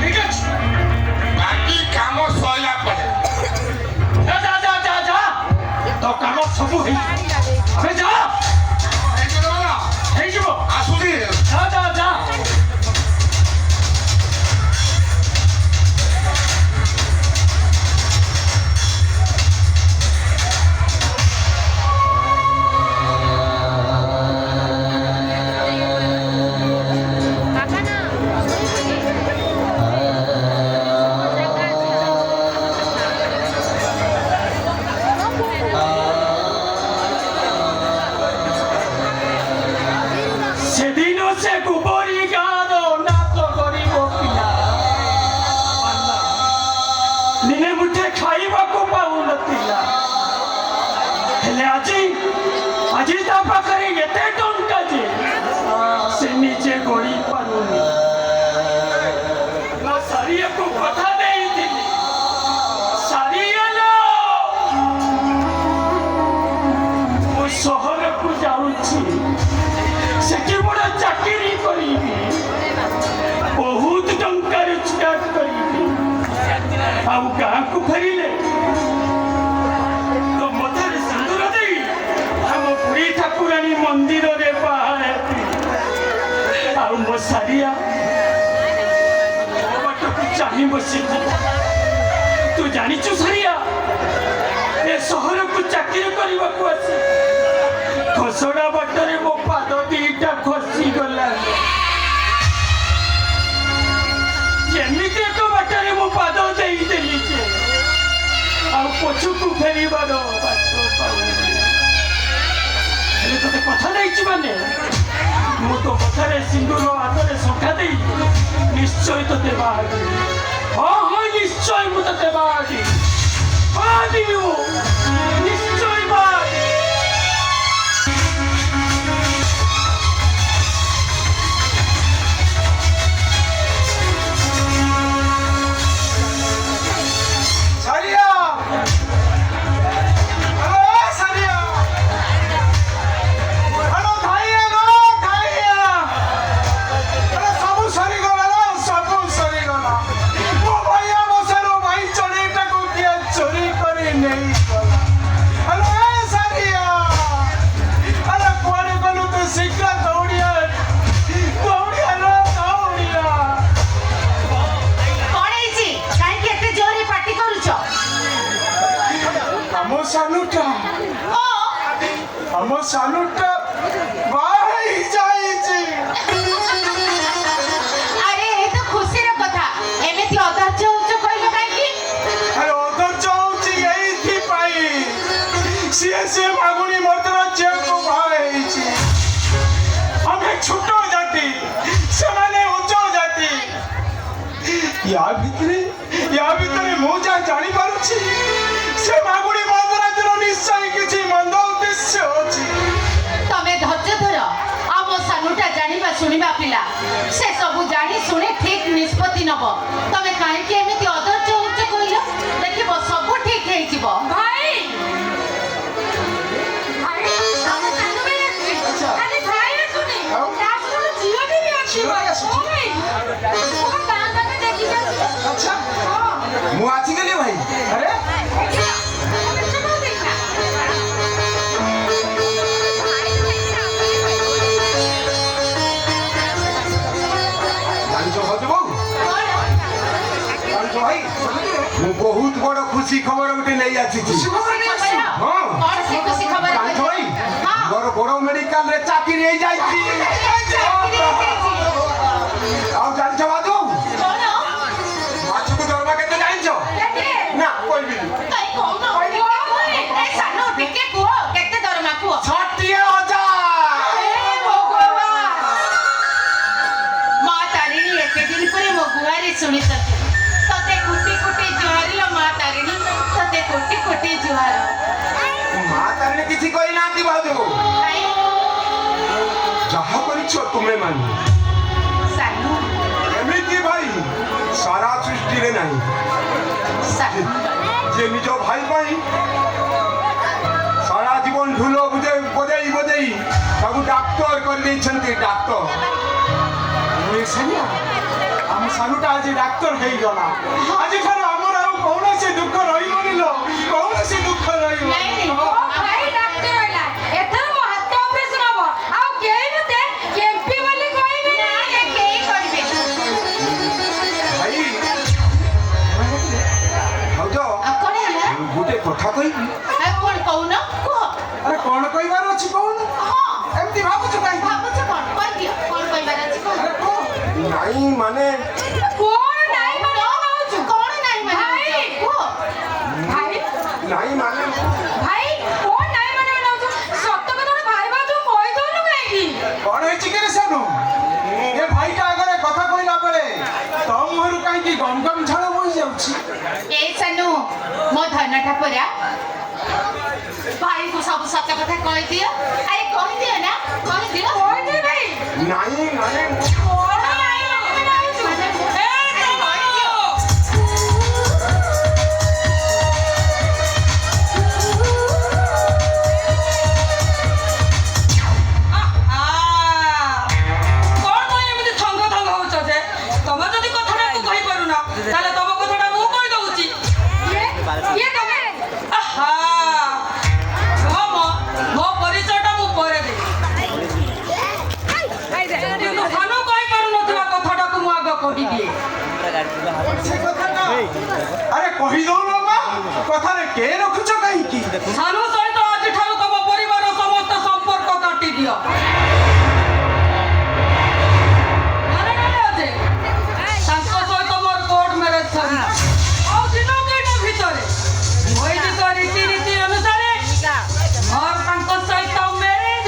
ଠିକ ଅଛି বাকি কাম সইলা পরে যা ତ କାମ ସବୁ ହେଇଯିବ। ଆବେ ଯା ହେଇଯିବ। আসুনি যা সেদিন সে গোবরি গান নাচ করিব পিলা দিনে মুঠে খাইବାକୁ ପାଉନଥିଲା ହେଲେ ଆଜି ତା ପାଖରେ ଏତେ ଟଙ୍କା ଯେ ସେ ନିଜେ ଗଣି ପାରୁନି। ମୋ ଶାଢ଼ୀକୁ କଥା ଦେଇଥିଲି ଶାଢ଼ୀଆଲୋ ମୁଁ ସହରକୁ ଯାଉଛି ସେଠି ବଡ଼ ଚାକିରି କରିବି ବହୁତ ଟଙ୍କା ରୋଜଗାର କରିବି ଆଉ ଗାଁକୁ ଫେରିଲେ ତ ମଥାରେ ସିନ୍ଦୁର ଦେଇ ଆମ ବୁଢ଼ୀ ଠାକୁରାଣୀ ମନ୍ଦିରରେ ବାହା ହେବି ଆଉ ମୋ ଶାଢ଼ୀଆ ବାଟକୁ ଚାହିଁ ବସିଛି। ତୁ ଜାଣିଛୁ ଶାଢ଼ୀଆ ଏ ସହରକୁ ଚାକିରି କରିବାକୁ ଆସି ଖସଡ଼ା ବାଟରେ ମୋ ପାଦ ଦିଟା ଖସିଗଲା। ଯେମିତି ଏକ ବାଟରେ ମୋ ପାଦ ଦେଇଦେଲି ଯେ ଆଉ ପଛକୁ ଫେରିବାର ବାଟ ପାଉନି। ହେଲେ ତତେ କଥା ଦେଇଛି ମାନେ ମୁଁ ତୋ କଥାରେ ସିନ୍ଦୁର ହାତରେ ଶଙ୍ଖା ଦେଇ ନିଶ୍ଚୟ ତତେ ବାହାରିବି। ହଁ ନିଶ୍ଚୟ ମୁଁ ତତେ ବାହାରିବି ନିଶ୍ଚୟ ବାହାରିବି। ଆମ ସାଲୁଟା ବାହା ହେଇଯାଇଛି। ଆରେ ଏ ତ ଖୁସିର କଥା। ଏମିତି ଅଧୈର୍ଯ୍ୟ ହଉଛ କହିଲ କାହିଁକି? ଆରେ ଅଧୈର୍ଯ୍ୟ ହଉଛି ଏଇଥିପାଇଁ ସିଏ ମାଗୁଣି ମର୍ଦ୍ଦର ଝିଅକୁ ବାହା ହେଇଛି। ଆମେ ଛୋଟ ଜାତି ସେମାନେ ଉଚ୍ଚ ଜାତି। ୟା ଭିତରେ ମୁଁ ଯାହା ଜାଣିପାରୁଛି ସେ ମାଗୁଣି ମର୍ଦ୍ଦରାଜର ନିଶ୍ଚୟ କିଛି ମନ୍ଦ ଉଦ୍ଦେଶ୍ୟ ଅଛି। ତମେ ଧୈର୍ଯ୍ୟ ଧର। ଆମ ସାନୁଟା ଜାଣିବା ଶୁଣିବା ପିଲା ସେ ସବୁ ଜାଣି ଶୁଣି ଠିକ ନିଷ୍ପତ୍ତି ନବ। ତମେ କାହିଁକି ଏମିତି ଅଧୈର୍ଯ୍ୟ ହଉଛ କହିଲ? ଦେଖିବ ସବୁ ଠିକ ହେଇଯିବ। ଭାଇ ଭାଇ ଆମ ସାନୁ ଭାଇ ଆସିଛି। ଖାଲି ଭାଇ ଆସୁନି ତା ସହିତ ଝିଅଟି ବି ଅଛି। ହଁ ଭାଇ ମୋ ଗାଁ ଗାଁରେ ଦେଖିକି ଆସିଛି। ଆଚ୍ଛା ହଁ ମୁଁ ଆସିଗଲି ଭାଇ। ଆରେ ମୁଁ ବହୁତ ବଡ଼ ଖୁସି ଖବର ଗୋଟେ ନେଇ ଆସିଛି। ମୋର ବଡ଼ ମେଡିକାଲରେ ଚାକିରି ହେଇଯାଇଛି। ଆଉ ଜାଣିଛ ବାଦୁ ମାଛକୁ ଦରମା କେତେ ଜାଣିଛ? ନା କହିବିନି। 6,000। ତୁମେ ମାନେ ସାନୁ ଏମିତି ଭାଇ ସାରା ସୃଷ୍ଟିରେ ନାହିଁ ସାନୁ ଯେ ନିଜ ଭାଇ ପାଇଁ ସାରା ଜୀବନ ଢୋଲ ବଜେଇ ବଜେଇ ତାକୁ ଡାକ୍ତର କରିଦେଇଛନ୍ତି ଡାକ୍ତର ଆମ ସାନୁଟା ଆଜି ଡାକ୍ତର ହେଇଗଲା ଆଜିଠାରୁ ଆମର ଆଉ କୌଣସି ଦୁଃଖ ରହିବନି ଲୋ କୌଣସି ଦୁଃଖ ରହିବ ନାଇଁ ନାଇଁ ମୋ ଭାଇ ଡାକ୍ତର ହେଲା ଏଥର ମୋ ହାତ ଅପରେସନ ହବ ଆଉ କେହି ମତେ କେମ୍ପି ବୋଲି କହିବେ ନା ନା କେହି କରିବେ ଭାଇ ଭାଉଜ ଆଉ କଣ ହେଲା ଗୋଟେ କଥା କହିବି ଆଉ କଣ କହୁନ କୁହ ଆରେ କଣ କହିବାର ଅଛି କହୁନ ହଁ ଏମିତି ଭାବୁଛୁ କାହିଁକି ଭାବୁଛ କଣ କହିଦିଅ କଣ କହିବାର ଅଛି କହ ନାଇଁ ମାନେ କଣ ନାଇଁ ମାନେ ଭାବୁଛୁ କଣ ନାହିଁ ମାନେ ଭାଇ! କୁହ ଭାଇ ନାଇଁ ମାନେ ଭାଇ କଣ ନାଇଁ ମାନେ ଭାବୁଛୁ ସତ କଥା ଭାଇ ଭାଇ ତୁ କହିଦଉନୁ କାହିଁକି କଣ ହେଇଛି କି ରେ ସାନୁ ଏ ଭାଇଟା ଆଗରେ କଥା କହିଲା ବେଳେ ତୋ ମୁହଁରୁ କାହିଁକି ଗମ ଗମ ଝାଳ ବୋହି ଯାଉଛି ଏ ସାନୁ ମୋ ଧନଟା ପରା ଭାଇକୁ ସବୁ ସତ କଥା କହିଦିଅ ଆରେ କହିଦିଅ ନା କହିଦିଅ କହିଦେ ଭାଇ ନାଇଁ ମାନେ କଣ ନାଇଁ ମାନେ ଭାବୁଛୁ ଏ କହିଦିଅ କଣ ପାଇଁ ଏମିତି ଥଙ୍ଗ ଥଙ୍ଗ ହଉଛ ଯେ ତମେ ଯଦି କଥାଟାକୁ କହିପାରୁନ ତାହେଲେ ତମ କଥାଟା ମୁଁ କହିଦଉଛି ଇଏ ତମେ ଆହା ମୋ ପରିଚୟଟା ମୁଁ ପରେ ଦେବି କିନ୍ତୁ ସାନୁ କହିପାରୁନଥିବା କଥାଟାକୁ ମୁଁ ଆଗ କହିଦିଏ ଆରେ କହିଦଉନ ମା କଥାରେ କେ ରଖୁଛ କାହିଁକି ସାନୁ ସହିତ ଆଜିଠାରୁ ତମ ପରିବାର ସମସ୍ତ ସମ୍ପର୍କ କାଟି ଦିଅ ମନେ ନାହିଁ ଅଛି? ତାଙ୍କ ସହିତ ମୋର କୋର୍ଟ ମ୍ୟାରେଜ ସରିଲା ଆଉ ଦିନ ଦୁଇଟା ଭିତରେ ବୈଦିକ ରୀତିନୀତି ଅନୁସାରେ ମୋର ତାଙ୍କ ସହିତ ମ୍ୟାରେଜ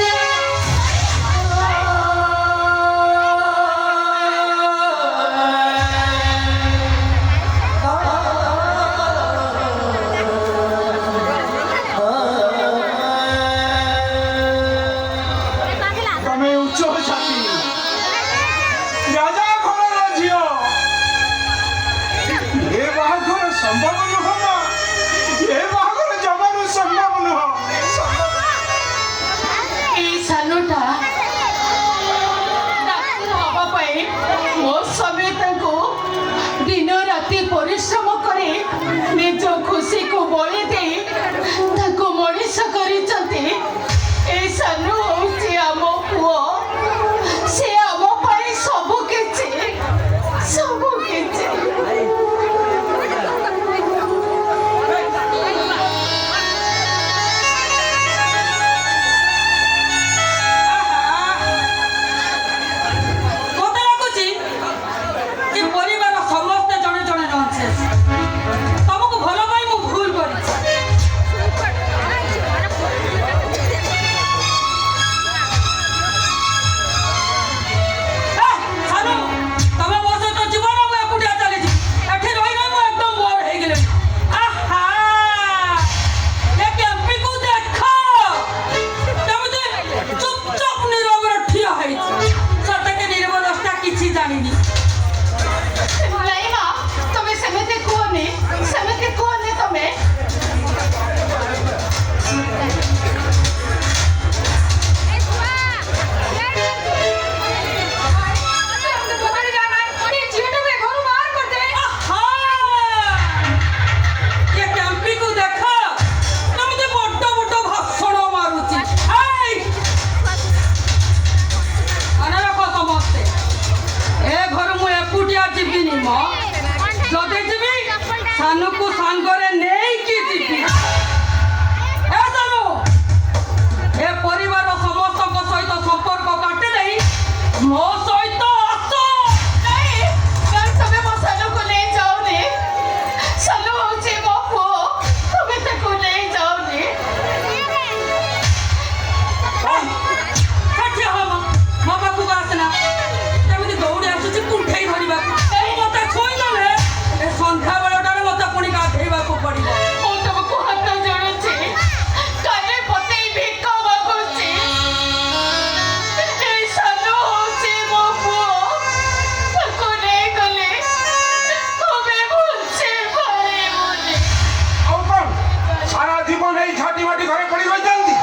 ଏଇ ଝାଟି ମାଟି ଘରେ ପଡ଼ି ରହିଛନ୍ତି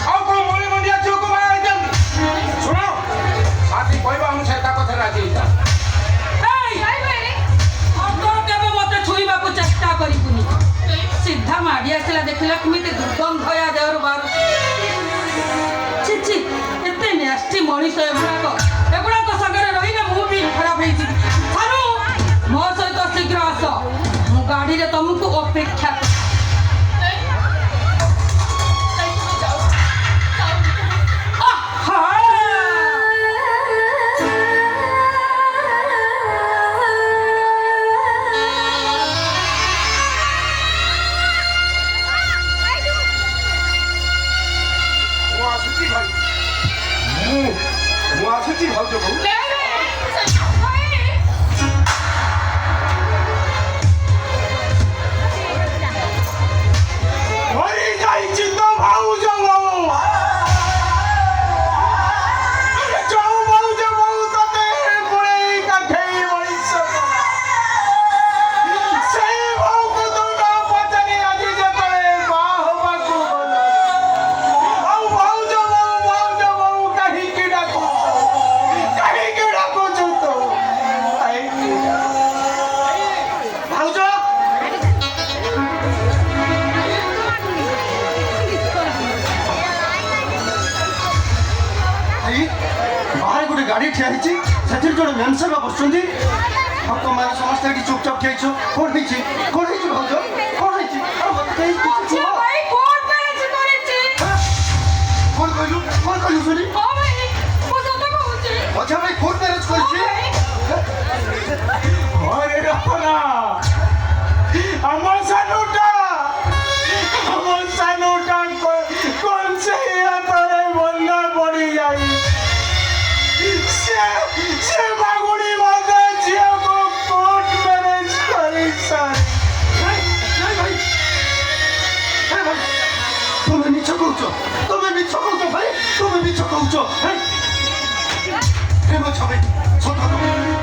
ଆଉ କ'ଣ ମଳି ମଣ୍ଡିଆ ଝିଅକୁ ବାହା ହେଇଛନ୍ତି ଶୁଣ ସାଥୀ କହିବା ଅନୁସାରେ ତା କଥା ରାଜି ହେଇଥା କେବେ ମତେ ଛୁଇଁବାକୁ ଚେଷ୍ଟା କରିବୁନି ସିଧା ମାଡି ଆସିଲା ଦେଖିଲା କେମିତି ଦୁର୍ଗନ୍ଧ ୟା ଦେହରୁ ବାହାରୁଛି ଛି ଏତେ ନ୍ୟାଷ୍ଟି ମଣିଷ ଏଗୁଡାକ ସାଙ୍ଗରେ ରହିଲେ ମୁଁ ବି ଖରାପ ହେଇଯିବି ସାନୁ ମୋ ସହିତ ଶୀଘ୍ର ଆସ ମୁଁ ଗାଡିରେ ତମକୁ ଅପେକ୍ଷା ମୁଁ ଆସୁଛି ଭାଉଜ ବୋଉ ମରି ଯାଇଛି ତ ଭାଉଜ ବୋଉ ଯୋଉ ଭାଉଜ ବୋଉ ତତେ ପୁରେଇ କାଠେଇ ମଣିଷ ସେଇ ବୋଉକୁ ତୁ ନ ପଚାରି ଆଜି ଯେତେବେଳେ ବାହା ହବାକୁ ଗଲ ଆଉ ଭାଉଜ ବୋଉ କାହିଁକି ଡାକୁଛୁ ତ ଭାଉଜ ବାହାରେ ଗୋଟେ ଗାଡ଼ି ଠିଆ ହେଇଛି ସେଥିରେ ଜଣେ ମ୍ୟାମ୍ ସାହେବ ବସୁଛନ୍ତି ଆଉ ତମମାନେ ସମସ୍ତେ ଏଠି ଚୁପଚାପ ଠିଆ ହେଇଛ କ'ଣ ହେଇଛି ଭାଉଜ କ'ଣ ହେଇଛି ଆଉ ମତେ କେହି କିଛି କୁହ କ'ଣ କହିଲୁ ଶୁଣି ଅଜା ଭାଇ କୋର୍ଟ ମ୍ୟାରେଜ କରିଛି ହରେ ରଖନା ଆମ ସାନୁଟା କଂସେଇ ହାତରେ ବନ୍ଧା ପଡ଼ିଯାଇ ସେ ବାଗୁଡ଼ି ବନ୍ଧା ଝିଅକୁ କୋର୍ଟ ମ୍ୟାରେଜ କରି তুমি মিছ কହୁଛ ভাই তুমি মিছ কହୁଛ ভাই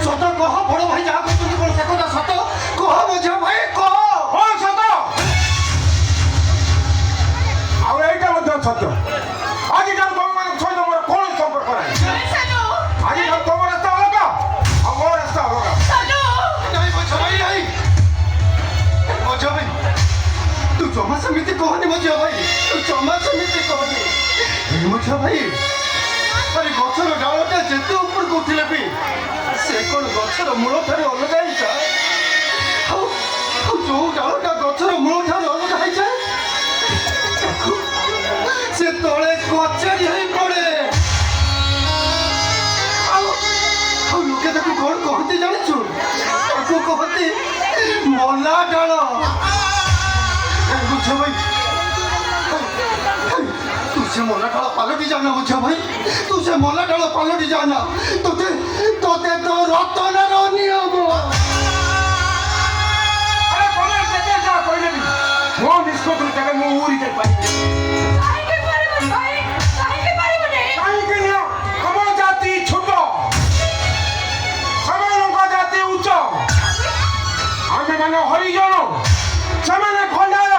সত কহ বড় ভাই যাହା କରୁଛନ୍ତି କ'ଣ ସେ କଥା ସତ କହ ମୋ ଝିଅ ଭାଇ କହ ହଁ ସତ ଆଉ ଏଇଟା ମଧ୍ୟ ସତ୍ୟ ଆଜିଠାରୁ ତମମାନଙ୍କ ସହିତ ମୋର କୌଣସି ସମ୍ପର୍କ ନାହିଁ ଆଜିଠାରୁ ତମ ରାସ୍ତା ଅଲଗା ଆଉ ମୋ ରାସ୍ତା ଅଲଗା ନାଇଁ ମୋ ଝିଅ ଭାଇ ନାହିଁ ମୋ ଝିଅ ଭାଇ ତୁ ଜମା ସେମିତି କହନି ମୋ ଝିଅ ଭାଇ ତୁ ଜମା ସେମିତି କହନି ମୋ ଝିଅ ଭାଇ ଆରେ ଗଛର ଡାଳଟା ଯେତେ ଉପରକୁ ଉଠିଲେ ବି ସେ କ'ଣ ଗଛର ମୂଳ ଠାରୁ ଅଲଗା ହେଇଯାଏ ଆଉ ଯୋଉ ଡାଳଟା ଗଛର ମୂଳ ଠାରୁ ଅଲଗା ହେଇଯାଏ ସେ ତଳେ କଚାଡ଼ି ହେଇ ପଡ଼େ ଆଉ ଲୋକେ ତାକୁ କ'ଣ କହନ୍ତି ଜାଣିଛୁ ତାକୁ କହନ୍ତି ମଲା ଡାଳ ବୁଝ ଭାଇ तू से मोला डाल पालटी जाना बुझा भाई तू से मोला डाल पालटी जाना तोते तोते तो रतन रो नियम अरे तमे केते जा कहले भी मो निष्पत्ति केबे मो उरी के पाई काहे के हम जाति छोट समानक जाति उच्च आमे माने हरिजन समाने खंडार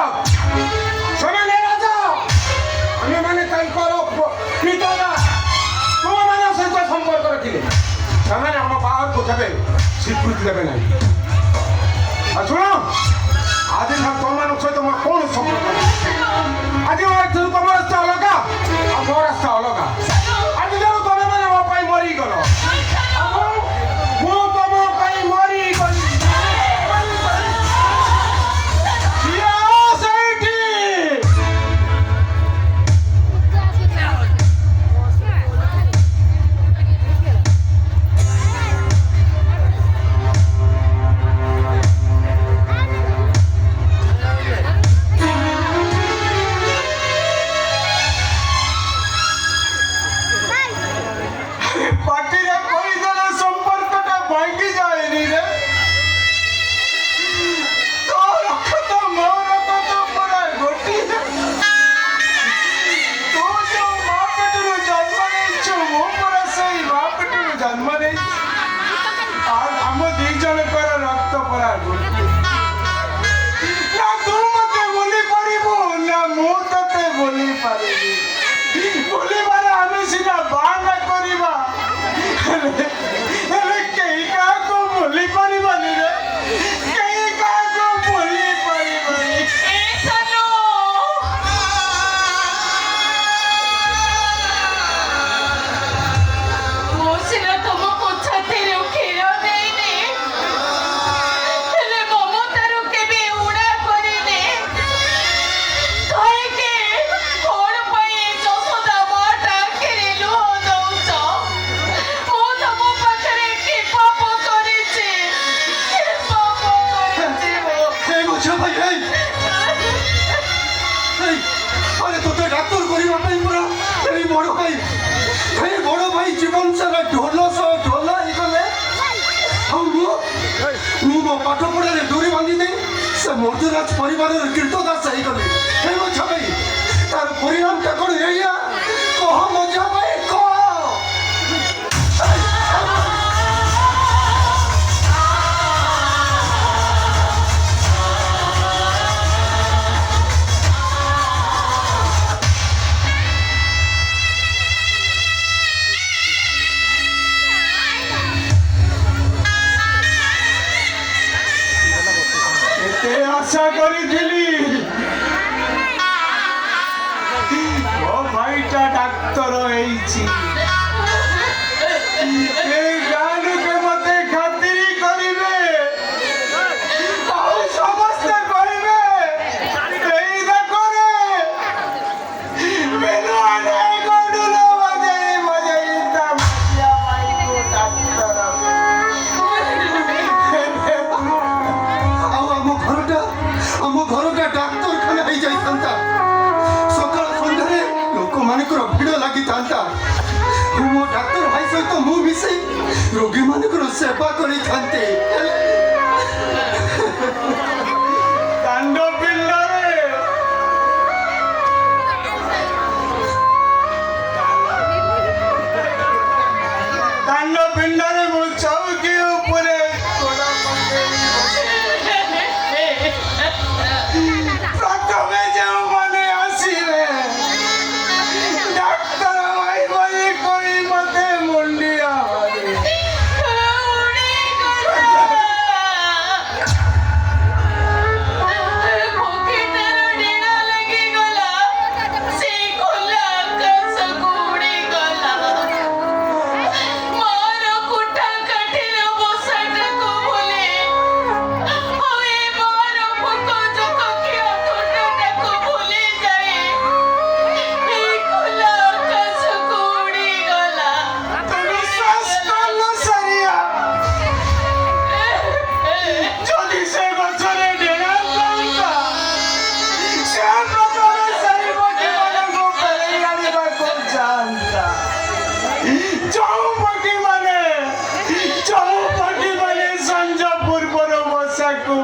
समाने राजा आमे माने तांकर पिता तुमମାନେ ସହିତ ସମ୍ପର୍କ ରଖିଲେ ସେମାନେ ଆମ ବାହାରକୁ କେବେ ସ୍ୱୀକୃତି ଦେବେ ନାହିଁ ଆଉ ଶୁଣ ଆଜି ତମମାନଙ୍କ ସହିତ ମୋର କୌଣସି ସମ୍ପର୍କ ନାହିଁ ଆଜି ତମ ରାସ୍ତା ଅଲଗା ଆଉ ମୋ ରାସ୍ତା ଅଲଗା ଆଜି ଯାଉ ତମେ ମାନେ ମୋ ପାଇଁ ମରିଗଲ ମୁଁ ତମ ପାଇଁ ମରିଗଲି ସେଇଠି ডাক্তার করিবা পাই পরা এই বড় ভাই জীবন সারা ঢোল সহ ঢোল ହେଇଗଲେ ଆଉ ମୁଁ ମୋ ପାଠ ପଢ଼ାରେ ଡୋରି ବାନ୍ଧି ଦେଇ ସେ ମର୍ଦ୍ଦରାଜ ପରିବାରର କୀର୍ତ୍ତଦାସ ହେଇଗଲେ ହେ ମୋ ଛାଇ ତାର ପରିଣାମଟା କ'ଣ ଏଇଆ କହ ମଜା ଭାଇ କହ এতে আশা করিছিলি ও ভাইটা ডাক্তার হয়েছি এই গানকে মতে খাতিরি করিবে ଆଉ ସମସ୍ତେ କହିବେ এই দেখরে বেনুয়ানে গডুল বজাই তা মাটিয়া মাইকো ডাক্তার ଆଉ ଆମ ଘରଟା ଡାକ୍ତରଖାନା ହେଇଯାଇଥାନ୍ତା ସକାଳ ସନ୍ଧ୍ୟାରେ ଲୋକମାନଙ୍କର ଭିଡ଼ ଲାଗିଥାନ୍ତା ମୋ ଡାକ୍ତର ଭାଇ ସହିତ ମୁଁ ମିଶି ରୋଗୀମାନଙ୍କର ସେବା କରିଥାନ୍ତି କାଣ୍ଡ ପିଣ୍ଡରେ ମୁଁ ଚୌକି ଉପରେ ପ୍ରଥମେ ଯେଉଁମାନେ ଆସିବେ ଡାକ୍ତର ଭାଇ ବୋଲି କହି ମତେ ମୁଣ୍ଡିଆ ମାରିବେ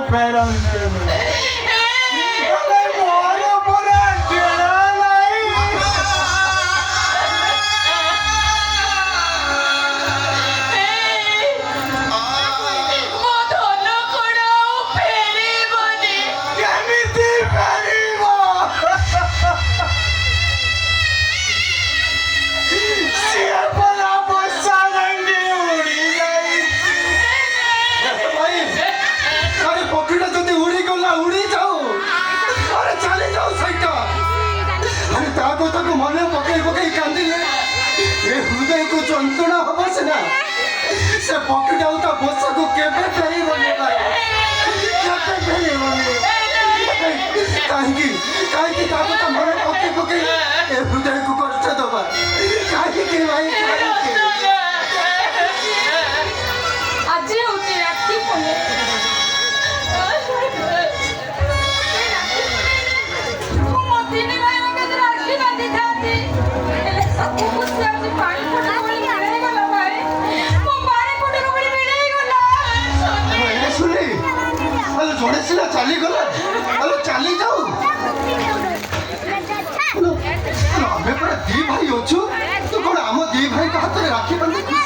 ଫେରନ୍ତି ମୋର ପୁରା କିଣା ନାହିଁ କେମିତି ଫେରିବ ସିଏ ପରା ବର୍ଷା ଭାଙ୍ଗି ଉଡ଼ି ଯାଇଛି ଆରେ ପକ୍ଷୀଟା ଯଦି ଉଡ଼ିଗଲା ଉଡ଼ି ଯାଉ ଆରେ ଚାଲି ଯାଉ ସେଇଟା ଆରେ ତା କଥାକୁ ମନେ ପକେଇ ପକେଇ କାନ୍ଦିଲେ ଏ ହୃଦୟକୁ ଯନ୍ତ୍ରଣା ହବ ସିନା ସେ ପକ୍ଷୀଟା ଆଉ ତା ବସାକୁ କେବେ ଫେରିବନି କେବେ ଫେରିବନି କାହିଁକି ତା କଥା ମନେ ପକେଇ ପକେଇ ଏ ହୃଦୟକୁ କଷ୍ଟ ଦବା କାହିଁକି ଭାଇ କାହିଁକି ଆଜି ହଉଛି ରାକ୍ଷୀ ପୂର୍ଣ୍ଣିମା ମୁଁ ମୋ ତିନି ଭାଇଙ୍କ ଭିତରେ ରାକ୍ଷୀ ବାନ୍ଧିଥାନ୍ତି ହେଲେ ସବୁ ଖୁସି ଆଜି ପାଣି ଫୁଟକ ଭଳି ମିଳେଇଗଲା ଭାଇ ମୋ ପାଣି ଫୁଟକ ଭଳି ମିଳେଇଗଲା ଶୁଣି ଆଲୋ ଜଣେ ସିନା ଚାଲିଗଲା ଆଲୋ ଚାଲି ଯାଉ ଆମେ ପରା ଦି ଭାଇ ଅଛୁ ତୁ କଣ ଆମ ଦି ଭାଇଙ୍କ ହାତରେ ରାକ୍ଷୀ ବାନ୍ଧି